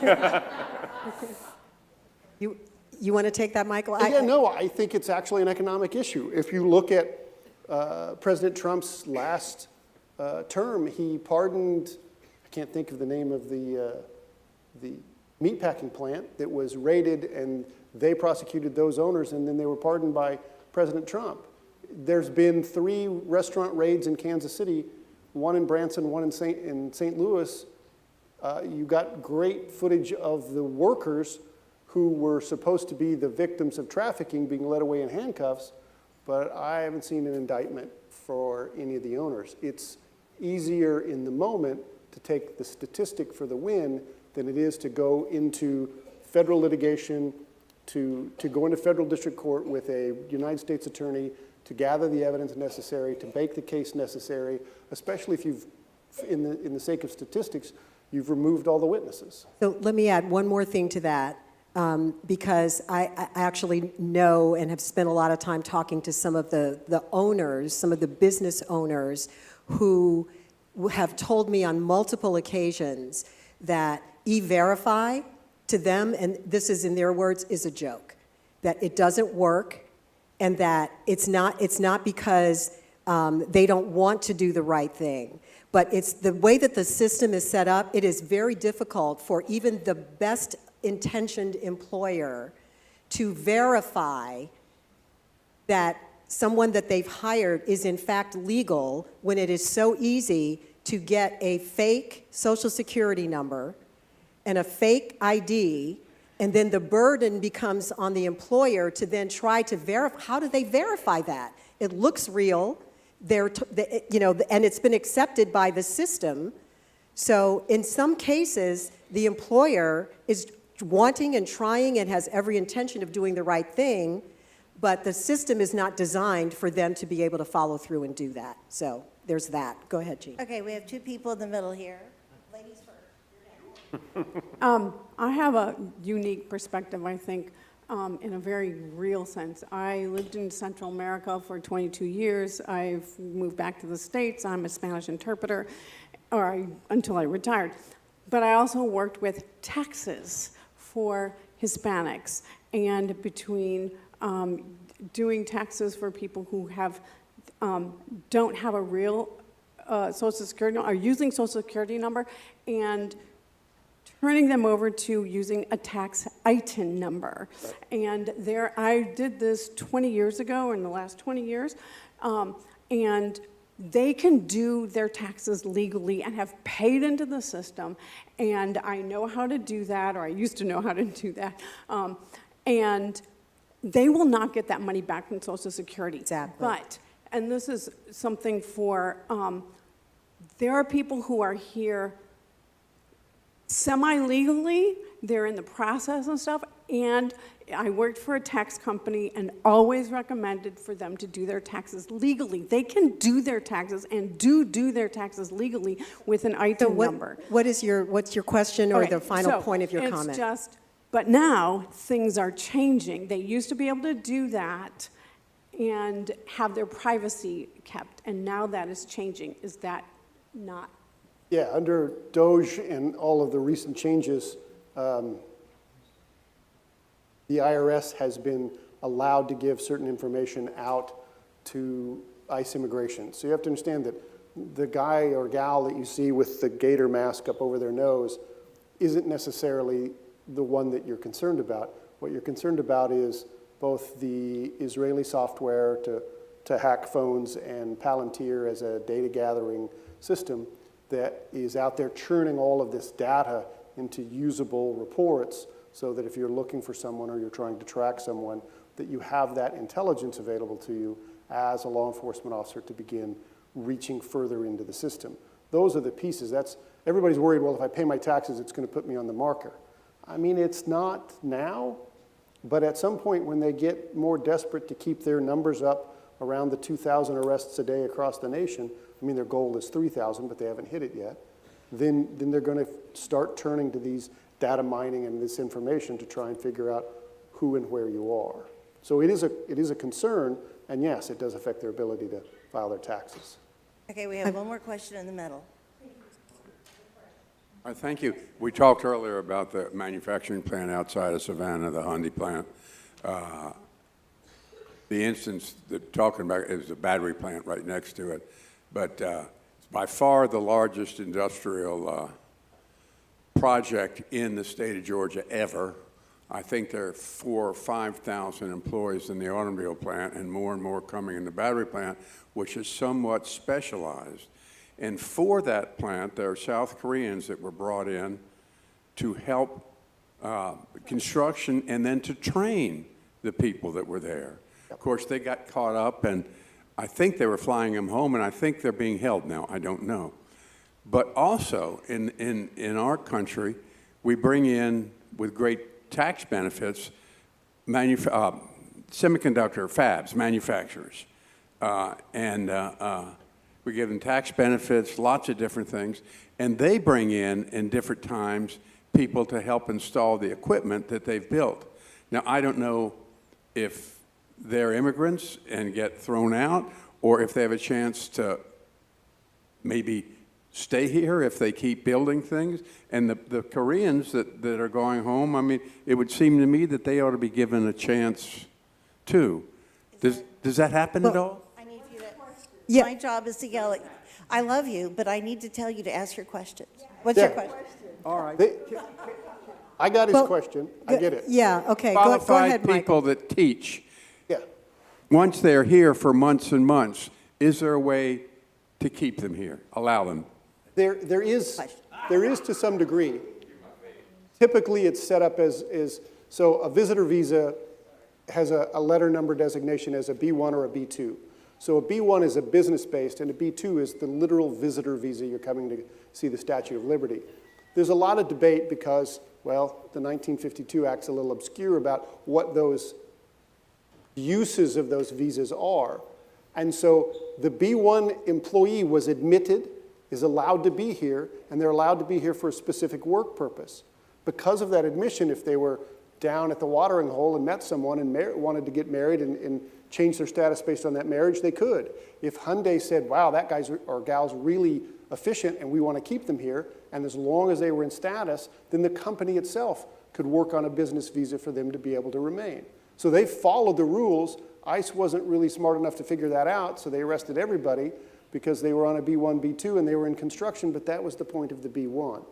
You want to take that, Michael? No, I think it's actually an economic issue. If you look at President Trump's last term, he pardoned, I can't think of the name of the meatpacking plant that was raided, and they prosecuted those owners, and then they were pardoned by President Trump. There's been 3 restaurant raids in Kansas City, one in Branson, one in St. Louis. You got great footage of the workers who were supposed to be the victims of trafficking being led away in handcuffs, but I haven't seen an indictment for any of the owners. It's easier in the moment to take the statistic for the win than it is to go into federal litigation, to go into federal district court with a United States attorney to gather the evidence necessary, to make the case necessary, especially if you've, in the sake of statistics, you've removed all the witnesses. So let me add one more thing to that. Because I actually know and have spent a lot of time talking to some of the owners, some of the business owners who have told me on multiple occasions that E-Verify to them, and this is in their words, is a joke. That it doesn't work, and that it's not because they don't want to do the right thing, but it's the way that the system is set up. It is very difficult for even the best intentioned employer to verify that someone that they've hired is in fact legal when it is so easy to get a fake social security number and a fake ID, and then the burden becomes on the employer to then try to verify. How do they verify that? It looks real, and it's been accepted by the system. So in some cases, the employer is wanting and trying and has every intention of doing the right thing, but the system is not designed for them to be able to follow through and do that. So there's that. Go ahead, Jean. Okay, we have two people in the middle here. Ladies first. I have a unique perspective, I think, in a very real sense. I lived in Central America for 22 years. I've moved back to the States. I'm a Spanish interpreter, until I retired. But I also worked with taxes for Hispanics, and between doing taxes for people who don't have a real Social Security number, are using Social Security number, and turning them over to using a tax ITIN number. And I did this 20 years ago, in the last 20 years, and they can do their taxes legally and have paid into the system, and I know how to do that, or I used to know how to do that, and they will not get that money back from Social Security. Exactly. But, and this is something for, there are people who are here semi-legally, they're in the process and stuff, and I worked for a tax company and always recommended for them to do their taxes legally. They can do their taxes and do their taxes legally with an ITIN number. What's your question or Okay, the final so point of your comment? It's just, but now things are changing. They used to be able to do that and have their privacy kept, and now that is changing. Is that not? Yeah, under DOGE and all of the recent changes, the IRS has been allowed to give certain information out to ICE immigration. So you have to understand that the guy or gal that you see with the gator mask up over their nose isn't necessarily the one that you're concerned about. What you're concerned about is both the Israeli software to hack phones and Palantir as a data gathering system that is out there churning all of this data into usable reports, so that if you're looking for someone or you're trying to track someone, that you have that intelligence available to you as a law enforcement officer to begin reaching further into the system. Those are the pieces. Everybody's worried, well, if I pay my taxes, it's going to put me on the marker. I mean, it's not now, but at some point when they get more desperate to keep their numbers up around the 2,000 arrests a day across the nation, I mean, their goal is 3,000, but they haven't hit it yet, then they're going to start turning to these data mining and this information to try and figure out who and where you are. So it is a concern, and yes, it does affect their ability to file their taxes. Okay, we have one more question in the middle. Thank you. We talked earlier about the manufacturing plant outside of Savannah, the Hyundai plant. The instance that talking about is a battery plant right next to it. But it's by far the largest industrial project in the state of Georgia ever. I think there are 4,000 or 5,000 employees in the automobile plant, and more coming in the battery plant, which is somewhat specialized. And for that plant, there are South Koreans that were brought in to help construction and then to train the people that were there. Of course, they got caught up, and I think they were flying them home, and I think they're being held now. I don't know. But also, in our country, we bring in, with great tax benefits, semiconductor fabs, manufacturers. We give them tax benefits, lots of different things, and they bring in different times, people to help install the equipment that they've built. Now, I don't know if they're immigrants and get thrown out, or if they have a chance to maybe stay here if they keep building things. And the Koreans that are going home, I mean, it would seem to me that they ought to be given a chance too. Does that happen at all? I need you to, Yeah. my job is to yell at you. I love you, but I need to tell you to ask your questions. What's your question? All right. I got his Well, question. I get it. Yeah, okay, go ahead, Qualified Michael. people that teach, Yeah. once they're here for months and months, is there a way to keep them here, allow them? There is to some degree. Typically, it's set up as so a visitor visa has a letter number designation as a B1 or a B2. So a B1 is a business-based, and a B2 is the literal visitor visa. You're coming to see the Statue of Liberty. There's a lot of debate because, well, the 1952 Act's a little obscure about what those uses of those visas are. And so the B1 employee was admitted, is allowed to be here, and they're allowed to be here for a specific work purpose. Because of that admission, if they were down at the watering hole and met someone and wanted to get married and change their status based on that marriage, they could. If Hyundai said, wow, that guy's or gal's really efficient and we want to keep them here, and as long as they were in status, then the company itself could work on a business visa for them to be able to remain. So they followed the rules. ICE wasn't really smart enough to figure that out, so they arrested everybody because they were on a B1, B2, and they were in construction, but that was the point of the B1.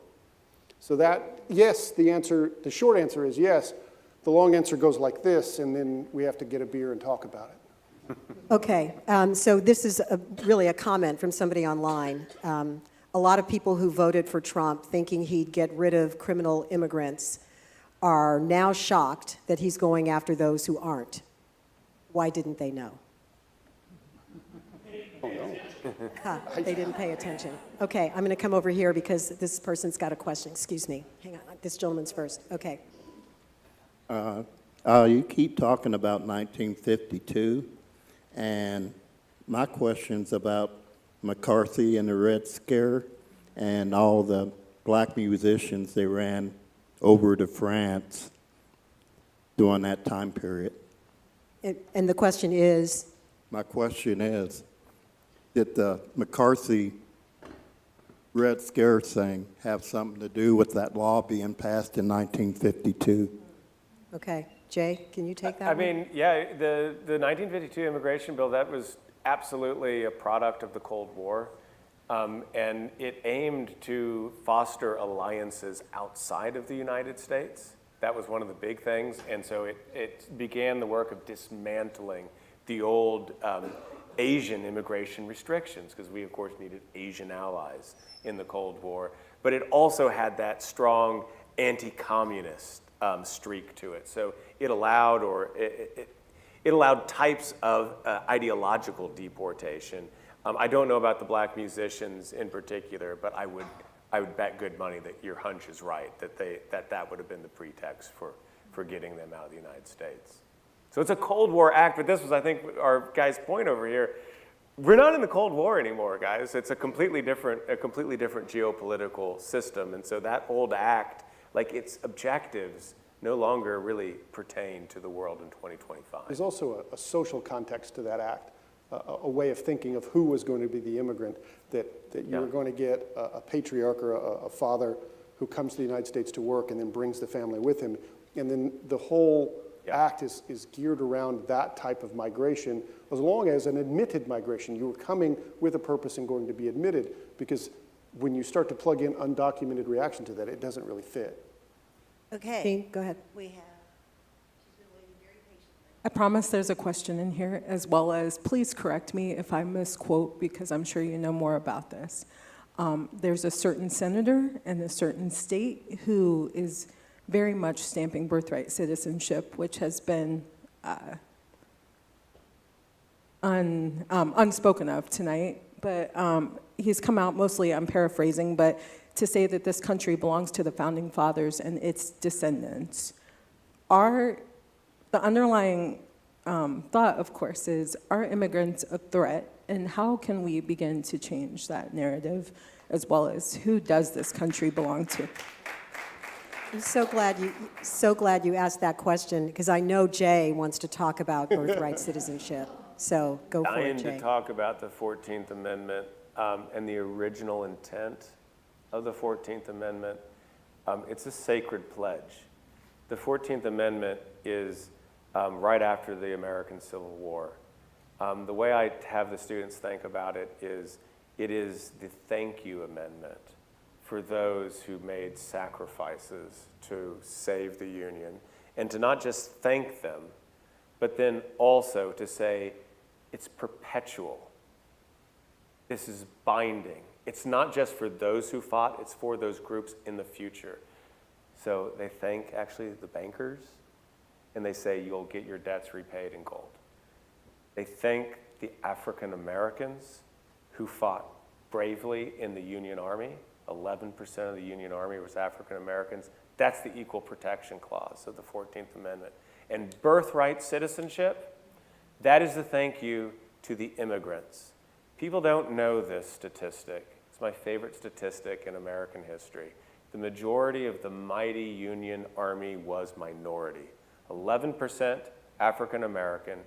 So that, yes, the short answer is yes. The long answer goes like this, and then we have to get a beer and talk about it. Okay, so this is really a comment from somebody online. A lot of people who voted for Trump thinking he'd get rid of criminal immigrants are now shocked that he's going after those who aren't. Why didn't they know? They didn't pay attention. Okay, I'm going to come over here because this person's got a question. Excuse me. Hang on. This gentleman's first. Okay. You keep talking about 1952, and my question's about McCarthy and the Red Scare and all the black musicians they ran over to France during that time period. And the question is? My question is, did the McCarthy Red Scare thing have something to do with that law being passed in 1952? Okay. Jay, can you take that I one? mean, yeah, the 1952 immigration bill, that was absolutely a product of the Cold War. And it aimed to foster alliances outside of the United States. That was one of the big things. And so it began the work of dismantling the old Asian immigration restrictions, because we, of course, needed Asian allies in the Cold War. But it also had that strong anti-communist streak to it. So it allowed, it allowed types of ideological deportation. I don't know about the black musicians in particular, but I would bet good money that your hunch is right, that would have been the pretext for getting them out of the United States. So it's a Cold War act, but this was, I think, our guy's point over here. We're not in the Cold War anymore, guys. It's a completely different geopolitical system, and so that old act, like its objectives, no longer really pertain to the world in 2025. There's also a social context to that act, a way of thinking of who was going to be the immigrant, that you were going to get a patriarch or a father who comes to the United States to work and then brings the family with him. And then the whole act is geared around that type of migration, as long as an admitted migration. You were coming with a purpose and going to be admitted, because when you start to plug in undocumented reaction to that, it doesn't really fit. Okay. Dean, go ahead. We have. I promise there's a question in here, as well as, please correct me if I misquote, because I'm sure you know more about this. There's a certain senator in a certain state who is very much stamping birthright citizenship, which has been unspoken of tonight. But he's come out, mostly I'm paraphrasing, but to say that this country belongs to the Founding Fathers and its descendants. The underlying thought, of course, is, are immigrants a threat? And how can we begin to change that narrative, as well as who does this country belong to? I'm so glad you asked that question, because I know Jay wants to talk about birthright citizenship. So go for it, Dying Jay. to talk about the 14th Amendment and the original intent of the 14th Amendment, it's a sacred pledge. The 14th Amendment is right after the American Civil War. The way I have the students think about it is the thank you amendment for those who made sacrifices to save the Union, and to not just thank them, but then also to say it's perpetual. This is binding. It's not just for those who fought, it's for those groups in the future. So they thank actually the bankers, and they say you'll get your debts repaid in gold. They thank the African Americans who fought bravely in the Union Army. 11% of the Union Army was African Americans. That's the Equal Protection Clause of the 14th Amendment. And birthright citizenship, that is the thank you to the immigrants. People don't know this statistic. It's my favorite statistic in American history. The majority of the mighty Union Army was minority. 11% African American,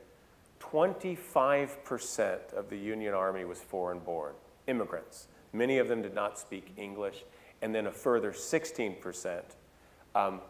25% of the Union Army was foreign born, immigrants. Many of them did not speak English, and then a further 16%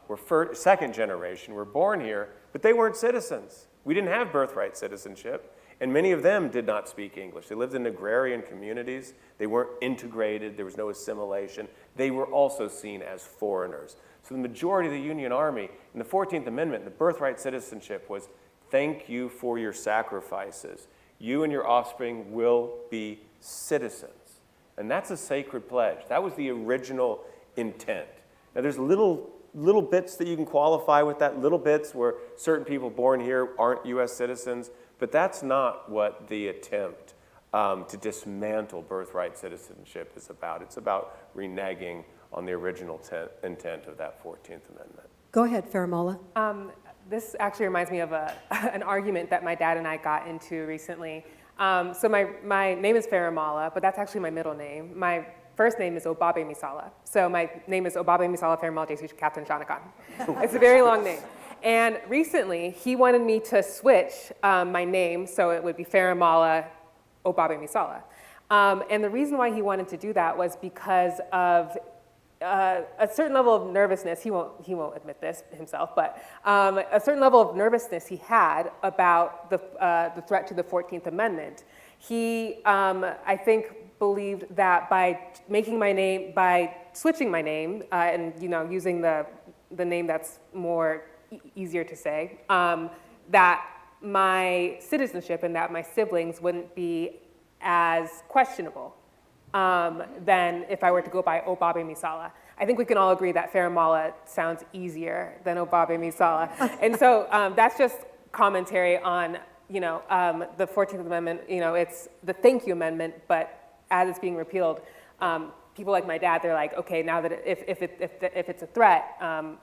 were second generation, were born here, but they weren't citizens. We didn't have birthright citizenship, and many of them did not speak English. They lived in agrarian communities. They weren't integrated. There was no assimilation. They were also seen as foreigners. So the majority of the Union Army, in the 14th Amendment, the birthright citizenship was, thank you for your sacrifices. You and your offspring will be citizens. And that's a sacred pledge. That was the original intent. Now there's little bits that you can qualify with that, little bits where certain people born here aren't US citizens, but that's not what the attempt to dismantle birthright citizenship is about. It's about reneging on the original intent of that 14th Amendment. Go ahead, Faramola. This actually reminds me of an argument that my dad and I got into recently. So my name is Faramala, but that's actually my middle name. My first name is Obabe Misala. So my name is Obabe Misala Faramala JC Captain Shanakan. It's a very long name. And recently, he wanted me to switch my name so it would be Faramala Obabe Misala. And the reason why he wanted to do that was because of a certain level of nervousness. He won't admit this himself, but a certain level of nervousness he had about the threat to the 14th Amendment. He, I think, believed that by switching my name and using the name that's more easier to say, that my citizenship and that my siblings wouldn't be as questionable than if I were to go by Obabe Misala. I think we can all agree that Faramala sounds easier than Obabe Misala. And so that's just commentary on, the 14th Amendment. It's the thank you amendment, but as it's being repealed, people like my dad, they're like, okay, now that if it's a threat,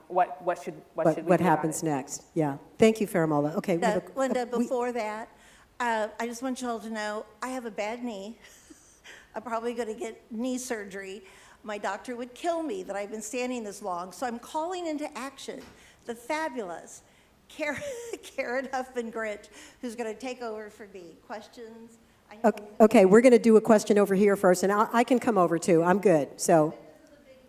what should we do What happens about it? next? Yeah. Thank you, Faramola. Okay. Linda, before that, I just want you all to know, I have a bad knee. I'm probably going to get knee surgery. My doctor would kill me that I've been standing this long. So I'm calling into action the fabulous Karen Huffman-Grinch, who's going to take over for me. Questions? Okay, we're going to do a question over here first, and I can come over too. I'm good. So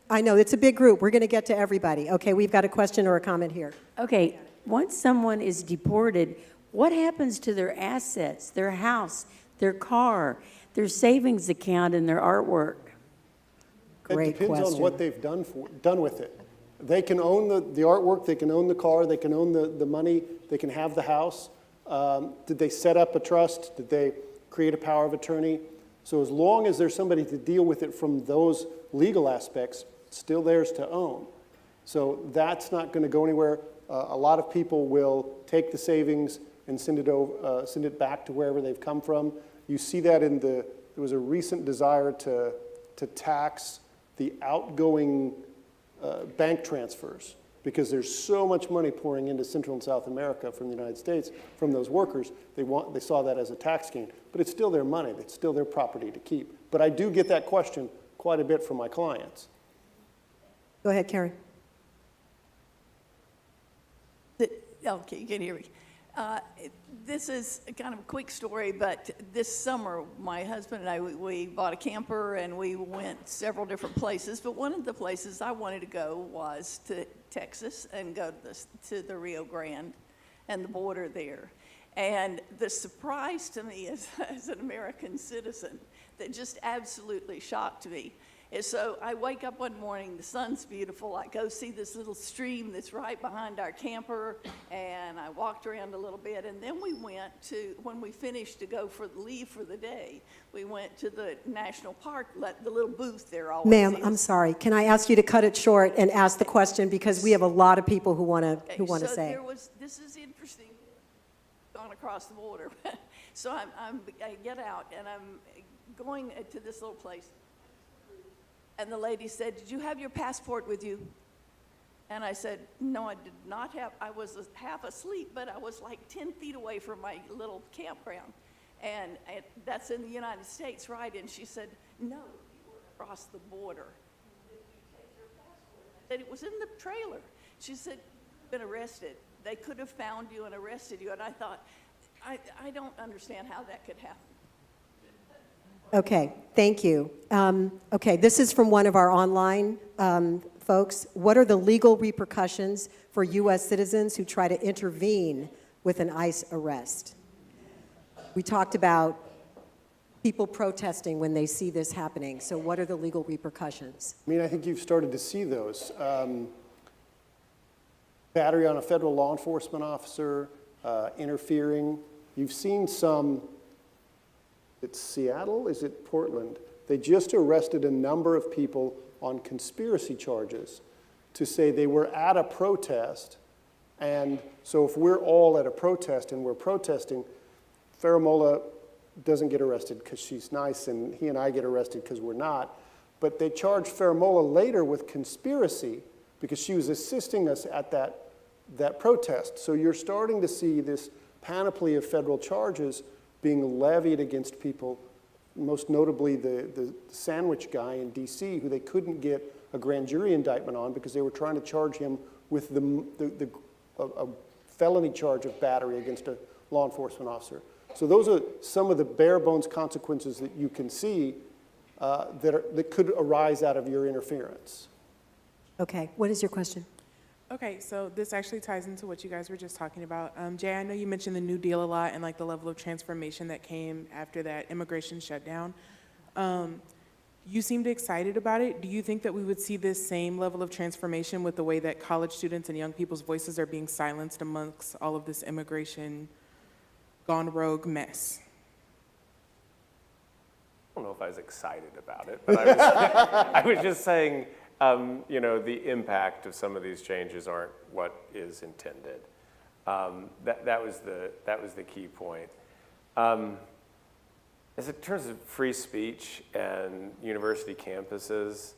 I know it's a big group. We're going to get to everybody. Okay, we've got a question or a comment here. Okay, once someone is deported, what happens to their assets, their house, their car, their savings account, and their artwork? Great question. It depends question. on what they've done with it. They can own the artwork, they can own the car, they can own the money, they can have the house. Did they set up a trust? Did they create a power of attorney? So as long as there's somebody to deal with it from those legal aspects, it's still theirs to own. So that's not going to go anywhere. A lot of people will take the savings and send it back to wherever they've come from. You see that there was a recent desire to tax the outgoing bank transfers, because there's so much money pouring into Central and South America from the United States from those workers. They saw that as a tax gain, but it's still their money. It's still their property to keep. But I do get that question quite a bit from my clients. Go ahead, Karen. Okay, you can hear me. This is kind of a quick story, but this summer, my husband and I, we bought a camper and we went several different places. But one of the places I wanted to go was to Texas and go to the Rio Grande and the border there. And the surprise to me as an American citizen that just absolutely shocked me is, so I wake up one morning, the sun's beautiful, I go see this little stream that's right behind our camper, and I walked around a little bit, and then we went to, when we finished to go for leave for the day, we went to the national park, the little booth there always Ma'am, is. I'm sorry. Can I ask you to cut it short and ask the question, because we have a lot of people who want to So say. there was, this is interesting, gone across the border. So I get out, and I'm going to this little place. And the lady said, "Did you have your passport with you?" And I said, "No, I did not have." I was half asleep, but I was like 10 feet away from my little campground. And that's in the United States, right? And she said, "No, you were across the border. Did you take your passport?" I said, "It was in the trailer." She said, "You've been arrested. They could have found you and arrested you." And I thought, I don't understand how that could happen. Okay, thank you. Okay, this is from one of our online folks. What are the legal repercussions for U.S. citizens who try to intervene with an ICE arrest? We talked about people protesting when they see this happening. So what are the legal repercussions? I mean, I think you've started to see those. Battery on a federal law enforcement officer, interfering. You've seen some. It's Seattle, is it Portland? They just arrested a number of people on conspiracy charges to say they were at a protest. And so if we're all at a protest and we're protesting, Faramola doesn't get arrested because she's nice, and he and I get arrested because we're not. But they charged Faramola later with conspiracy because she was assisting us at that protest. So you're starting to see this panoply of federal charges being levied against people, most notably the sandwich guy in D.C., who they couldn't get a grand jury indictment on because they were trying to charge him with a felony charge of battery against a law enforcement officer. So those are some of the bare bones consequences that you can see that could arise out of your interference. Okay, what is your question? Okay, so this actually ties into what you guys were just talking about. Jay, I know you mentioned the New Deal a lot and like the level of transformation that came after that immigration shutdown. You seemed excited about it. Do you think that we would see this same level of transformation with the way that college students and young people's voices are being silenced amongst all of this immigration gone rogue mess? I don't know if I was excited about it, but I was just saying, you know, the impact of some of these changes aren't what is intended. That was the key point. As in terms of free speech and university campuses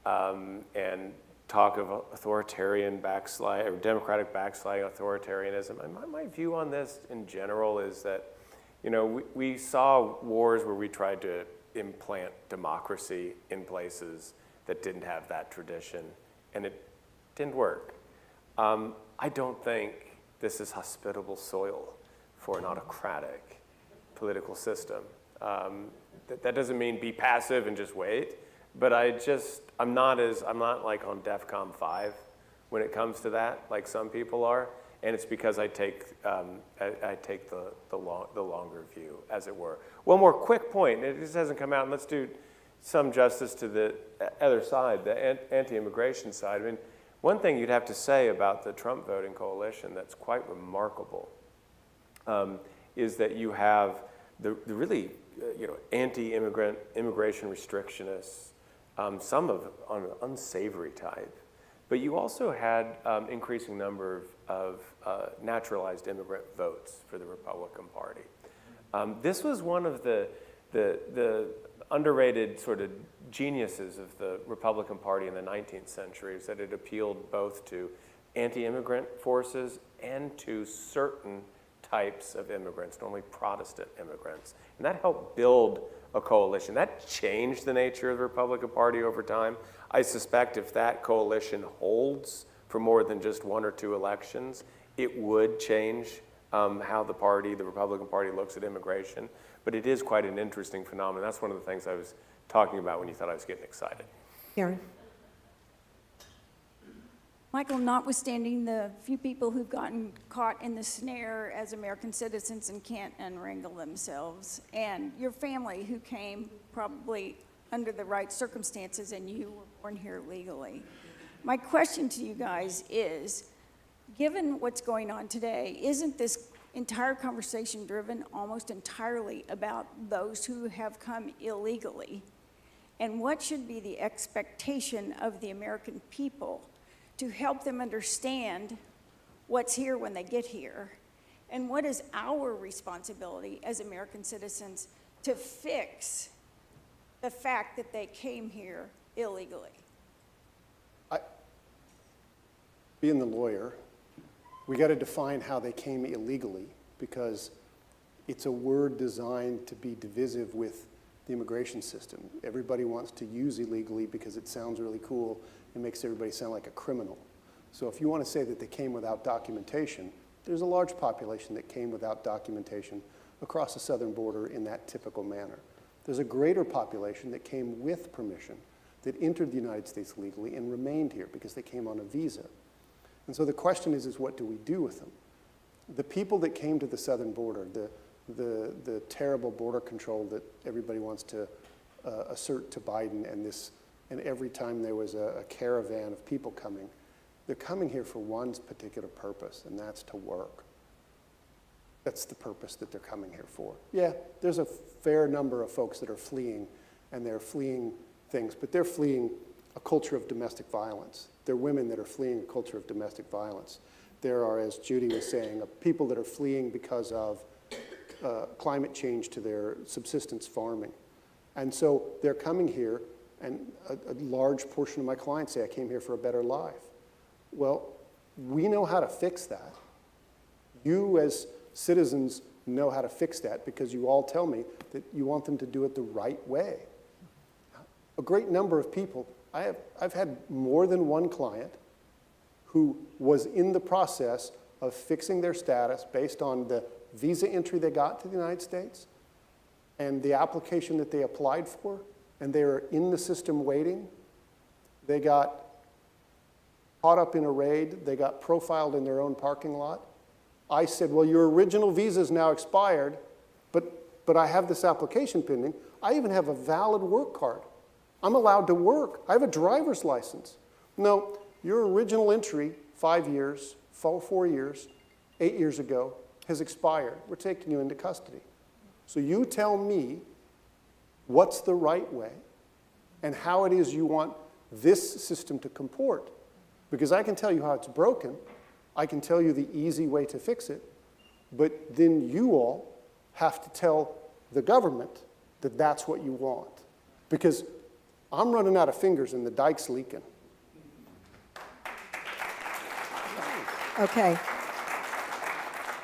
and talk of authoritarian backslide or democratic backsliding authoritarianism, my view on this in general is that, you know, we saw wars where we tried to implant democracy in places that didn't have that tradition, and it didn't work. I don't think this is hospitable soil for an autocratic political system. That doesn't mean be passive and just wait, but I'm not like on DEFCON 5 when it comes to that, like some people are, and it's because I take the longer view, as it were. One more quick point, it just hasn't come out, and let's do some justice to the other side, the anti-immigration side. I mean, one thing you'd have to say about the Trump voting coalition that's quite remarkable is that you have the really anti-immigration restrictionists, some of on an unsavory type, but you also had increasing number of naturalized immigrant votes for the Republican Party. This was one of the underrated sort of geniuses of the Republican Party in the 19th century, is that it appealed both to anti-immigrant forces and to certain types of immigrants, normally Protestant immigrants. And that helped build a coalition. That changed the nature of the Republican Party over time. I suspect if that coalition holds for more than just one or two elections, it would change how the Republican Party looks at immigration. But it is quite an interesting phenomenon. That's one of the things I was talking about when you thought I was getting excited. Karen? Michael, notwithstanding the few people who've gotten caught in the snare as American citizens and can't unwrangle themselves, and your family who came probably under the right circumstances and you were born here legally. My question to you guys is, given what's going on today, isn't this entire conversation driven almost entirely about those who have come illegally? And what should be the expectation of the American people to help them understand what's here when they get here? And what is our responsibility as American citizens to fix the fact that they came here illegally? Being the lawyer, we got to define how they came illegally, because it's a word designed to be divisive with the immigration system. Everybody wants to use illegally because it sounds really cool. It makes everybody sound like a criminal. So if you want to say that they came without documentation, there's a large population that came without documentation across the southern border in that typical manner. There's a greater population that came with permission, that entered the United States legally and remained here because they came on a visa. And so the question is what do we do with them? The people that came to the southern border, the terrible border control that everybody wants to assert to Biden, and every time there was a caravan of people coming, they're coming here for one particular purpose, and that's to work. That's the purpose that they're coming here for. Yeah, there's a fair number of folks that are fleeing, and they're fleeing things, but they're fleeing a culture of domestic violence. They're women that are fleeing a culture of domestic violence. There are, as Judy was saying, people that are fleeing because of climate change to their subsistence farming. And so they're coming here, and a large portion of my clients say, I came here for a better life. Well, we know how to fix that. You as citizens know how to fix that because you all tell me that you want them to do it the right way. A great number of people, I've had more than one client who was in the process of fixing their status based on the visa entry they got to the United States and the application that they applied for, and they were in the system waiting. They got caught up in a raid. They got profiled in their own parking lot. I said, well, your original visa is now expired, but I have this application pending. I even have a valid work card. I'm allowed to work. I have a driver's license. No, your original entry, 5 years, 4 years, 8 years ago, has expired. We're taking you into custody. So you tell me what's the right way and how it is you want this system to comport. Because I can tell you how it's broken. I can tell you the easy way to fix it. But then you all have to tell the government that that's what you want. Because I'm running out of fingers and the dike's leaking. Okay.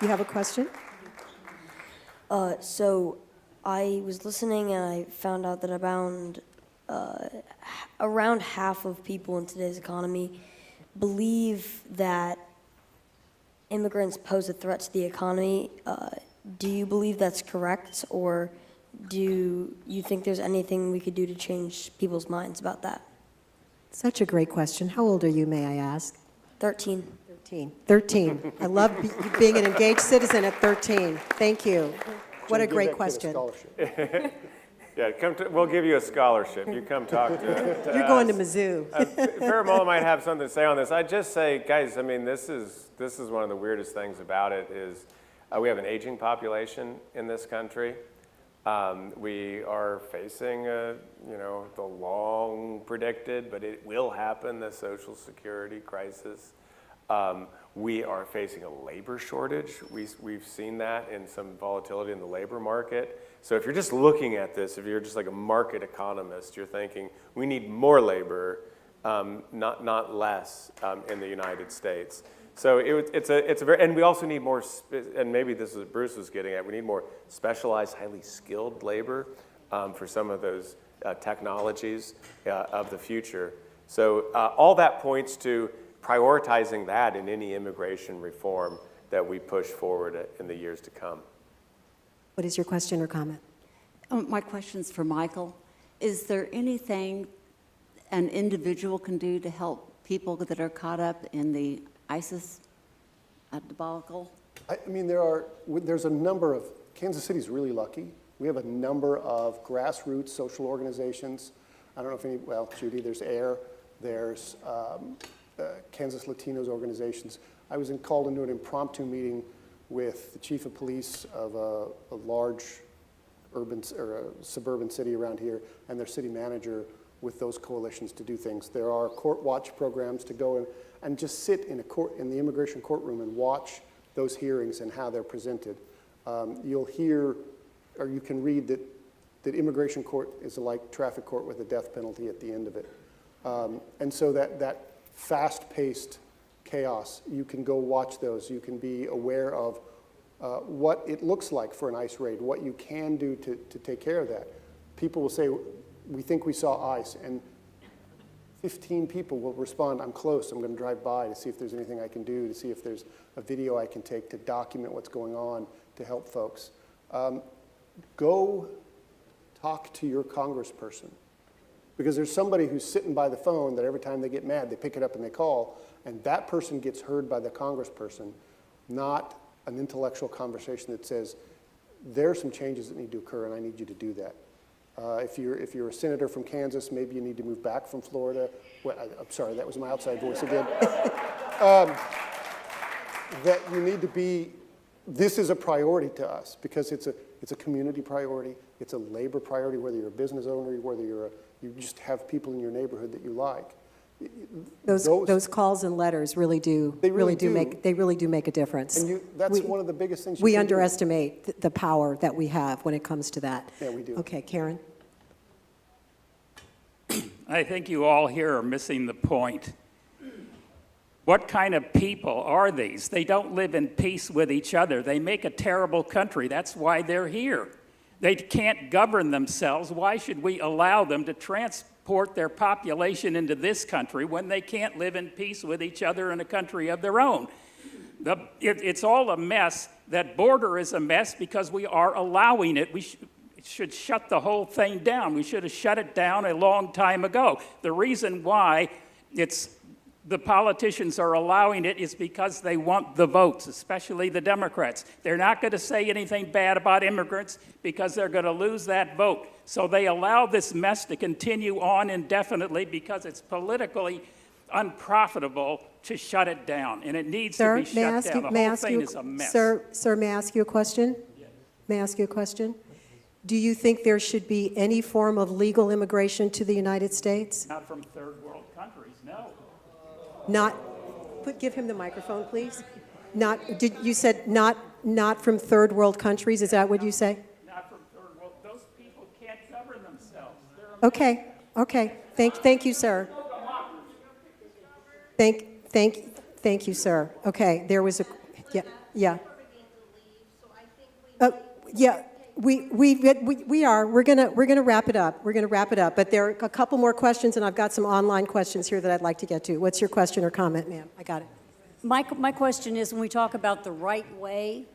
You have a question? So I was listening and I found out that around half of people in today's economy believe that immigrants pose a threat to the economy. Do you believe that's correct, or do you think there's anything we could do to change people's minds about that? Such a great question. How old are you, may I ask? 13. 13. I love being an engaged citizen at 13. Thank you. What a great question. Yeah, we'll give you a scholarship. You come talk to You're us. going to Mizzou. Paramola might have something to say on this. I'd just say, guys, I mean, this is one of the weirdest things about it is we have an aging population in this country. We are facing the long predicted, but it will happen, the Social Security crisis. We are facing a labor shortage. We've seen that in some volatility in the labor market. So if you're just looking at this, if you're just like a market economist, you're thinking we need more labor, not less in the United States. So it's a very, and we also need more, and maybe this is what Bruce was getting at, we need more specialized, highly skilled labor for some of those technologies of the future. So all that points to prioritizing that in any immigration reform that we push forward in the years to come. What is your question or comment? My question's for Michael. Is there anything an individual can do to help people that are caught up in the ISIS debacle? I mean, there's a number of, Kansas City's really lucky. We have a number of grassroots social organizations. I don't know if any, well, Judy, there's AIR, there's Kansas Latinos organizations. I was called into an impromptu meeting with the chief of police of a large urban or a suburban city around here and their city manager with those coalitions to do things. There are court watch programs to go in and just sit in the immigration courtroom and watch those hearings and how they're presented. You'll hear, or you can read that immigration court is like traffic court with a death penalty at the end of it. And so that fast-paced chaos, you can go watch those. You can be aware of what it looks like for an ICE raid, what you can do to take care of that. People will say, we think we saw ICE, and 15 people will respond, I'm close, I'm going to drive by to see if there's anything I can do, to see if there's a video I can take to document what's going on, to help folks. Go talk to your congressperson, because there's somebody who's sitting by the phone that every time they get mad, they pick it up and they call, and that person gets heard by the congressperson, not an intellectual conversation that says, there are some changes that need to occur and I need you to do that. If you're a senator from Kansas, maybe you need to move back from Florida. Well, I'm sorry, that was my outside voice again. That you need to be, this is a priority to us because it's a community priority, it's a labor priority, whether you're a business owner, whether you just have people in your neighborhood that you like. Those calls and letters really do make a difference. And that's one of the biggest things we underestimate the power that we have when it comes to that. Yeah, we do. Okay, Karen. I think you all here are missing the point. What kind of people are these? They don't live in peace with each other. They make a terrible country. That's why they're here. They can't govern themselves. Why should we allow them to transport their population into this country when they can't live in peace with each other in a country of their own? It's all a mess. That border is a mess because we are allowing it. We should shut the whole thing down. We should have shut it down a long time ago. The reason why the politicians are allowing it is because they want the votes, especially the Democrats. They're not going to say anything bad about immigrants because they're going to lose that vote. So they allow this mess to continue on indefinitely because it's politically unprofitable to shut it down, and it needs to be shut down. The whole thing is a mess. Sir, may I ask you a question? Yes. May I ask you a question? Do you think there should be any form of legal immigration to the United States? Not from third world countries, no. Give him the microphone, please. You said not from third world countries, is that what you say? Not from third world. Those people can't govern themselves. Okay. Thank you, sir. Thank you, sir. Okay, there was yeah. We are. We're gonna wrap it up. We're gonna wrap it up. But there are a couple more questions, and I've got some online questions here that I'd like to get to. What's your question or comment, ma'am? I got it. My question is, when we talk about the right way,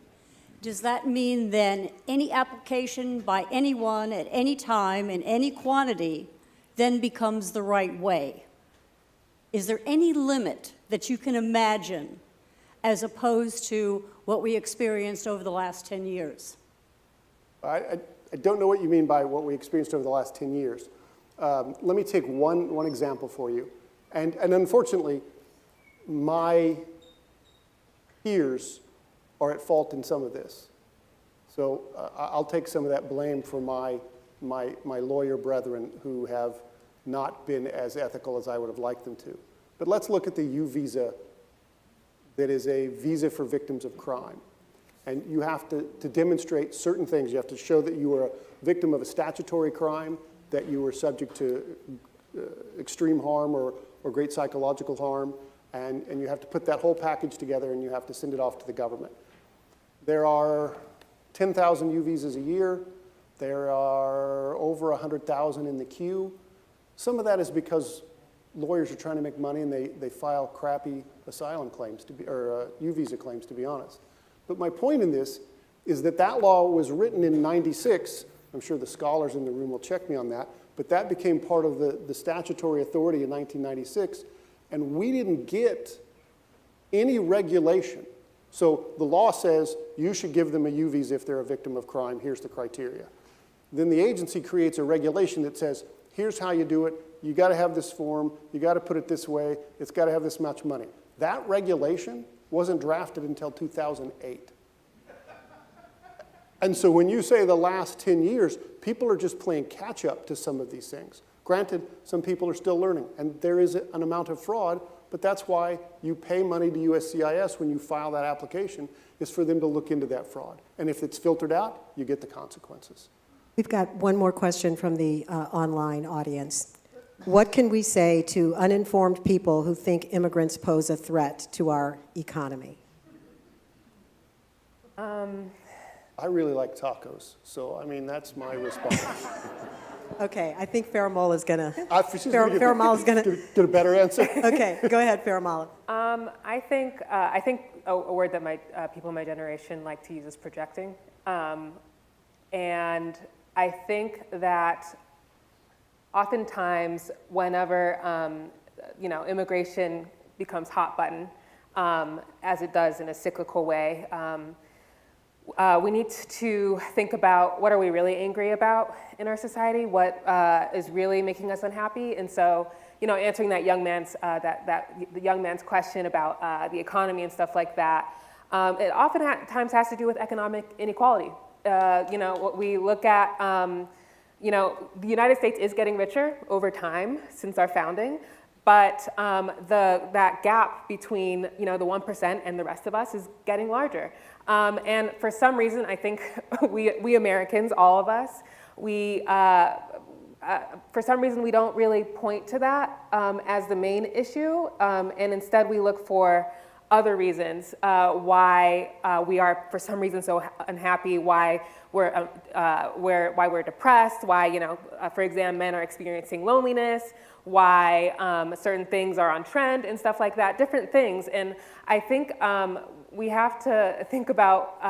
does that mean then any application by anyone at any time in any quantity then becomes the right way? Is there any limit that you can imagine as opposed to what we experienced over the last 10 years? I don't know what you mean by what we experienced over the last 10 years. Let me take one example for you. And unfortunately, my peers are at fault in some of this. So I'll take some of that blame for my lawyer brethren who have not been as ethical as I would have liked them to. But let's look at the U visa that is a visa for victims of crime. And you have to demonstrate certain things. You have to show that you were a victim of a statutory crime, that you were subject to extreme harm or great psychological harm, and you have to put that whole package together and you have to send it off to the government. There are 10,000 U visas a year. There are over 100,000 in the queue. Some of that is because lawyers are trying to make money and they file crappy asylum claims, or U visa claims, to be honest. But my point in this is that that law was written in 96. I'm sure the scholars in the room will check me on that. But that became part of the statutory authority in 1996. And we didn't get any regulation. So the law says you should give them a U visa if they're a victim of crime. Here's the criteria. Then the agency creates a regulation that says, here's how you do it. You got to have this form. You got to put it this way. It's got to have this much money. That regulation wasn't drafted until 2008. And so when you say the last 10 years, people are just playing catch up to some of these things. Granted, some people are still learning, and there is an amount of fraud, but that's why you pay money to USCIS when you file that application, is for them to look into that fraud. And if it's filtered out, you get the consequences. We've got one more question from the online audience. What can we say to uninformed people who think immigrants pose a threat to our economy? I really like tacos, so I mean, that's my response. Okay, I think Faramala is going to... Faramala is going to... Get a better answer? Okay, go ahead, Faramala. I think a word that people in my generation like to use is projecting. And I think that oftentimes whenever, immigration becomes hot button, as it does in a cyclical way, we need to think about what are we really angry about in our society, what is really making us unhappy. And so, answering that young man's the young man's question about the economy and stuff like that, it oftentimes has to do with economic inequality. What we look at, the United States is getting richer over time since our founding. But that gap between the 1% and the rest of us is getting larger. And for some reason, I think we Americans, all of us, for some reason we don't really point to that as the main issue, and instead we look for other reasons why we are for some reason so unhappy, why we're depressed, why for example men are experiencing loneliness, why certain things are on trend and stuff like that, different things. And I think we have to think about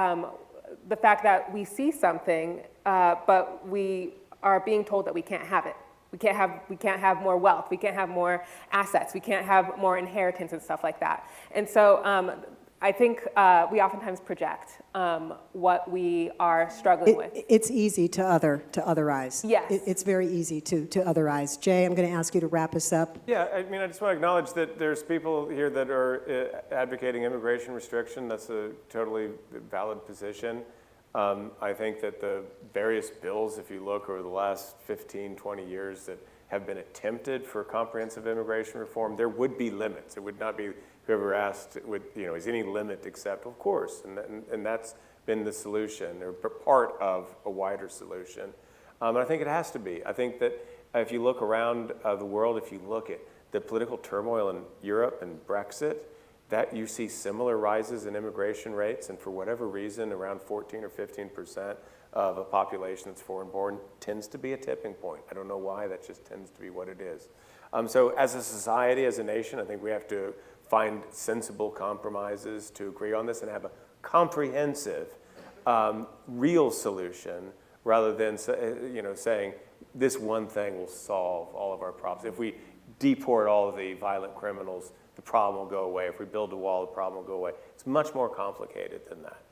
the fact that we see something, but we are being told that we can't have it. We can't have more wealth. We can't have more assets. We can't have more inheritance and stuff like that. And so I think we oftentimes project what we are struggling with. It's easy to otherize. Yes. It's very easy to otherize. Jay, I'm going to ask you to wrap us up. Yeah, I mean, I just want to acknowledge that there's people here that are advocating immigration restriction. That's a totally valid position. I think that the various bills, if you look over the last 15, 20 years that have been attempted for comprehensive immigration reform, there would be limits. It would not be whoever asked, is any limit acceptable? Of course, and that's been the solution, or part of a wider solution. And I think it has to be. I think that if you look around the world, if you look at the political turmoil in Europe and Brexit, that you see similar rises in immigration rates, and for whatever reason, around 14 or 15% of a population that's foreign-born tends to be a tipping point. I don't know why, that just tends to be what it is. So as a society, as a nation, I think we have to find sensible compromises to agree on this and have a comprehensive, real solution, rather than saying this one thing will solve all of our problems. If we deport all of the violent criminals, the problem will go away. If we build a wall, the problem will go away. It's much more complicated than that.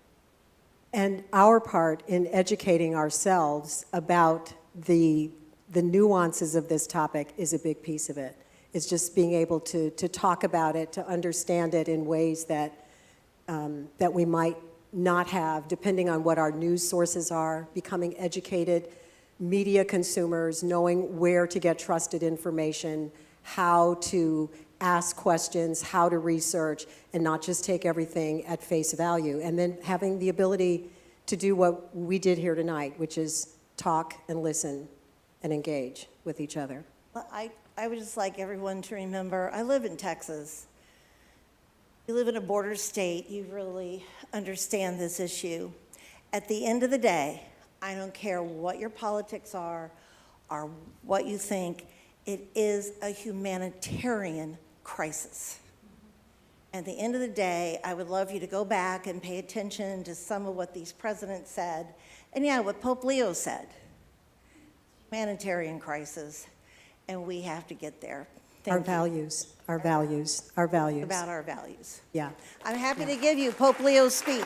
And our part in educating ourselves about the nuances of this topic is a big piece of it. It's just being able to talk about it, to understand it in ways that we might not have, depending on what our news sources are, becoming educated media consumers, knowing where to get trusted information, how to ask questions, how to research, and not just take everything at face value. And then having the ability to do what we did here tonight, which is talk and listen and engage with each other. Well, I would just like everyone to remember, I live in Texas. You live in a border state, you really understand this issue. At the end of the day, I don't care what your politics are or what you think, it is a humanitarian crisis. At the end of the day, I would love you to go back and pay attention to some of what these presidents said. And yeah, what Pope Leo said. Humanitarian crisis, and we have to get there. Our Thank you. values, our values, our values. About our values. Yeah. I'm happy to give you Pope Leo's speech.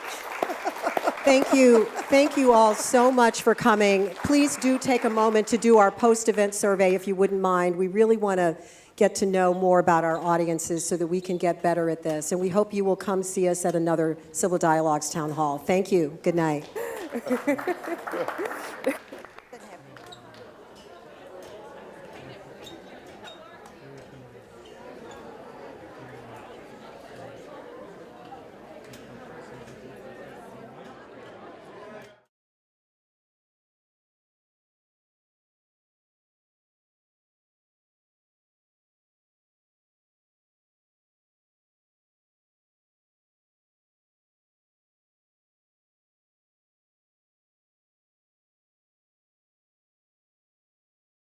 Thank you all so much for coming. Please do take a moment to do our post-event survey if you wouldn't mind. We really want to get to know more about our audiences so that we can get better at this. And we hope you will come see us at another Civil Dialogues Town Hall. Thank you. Good night.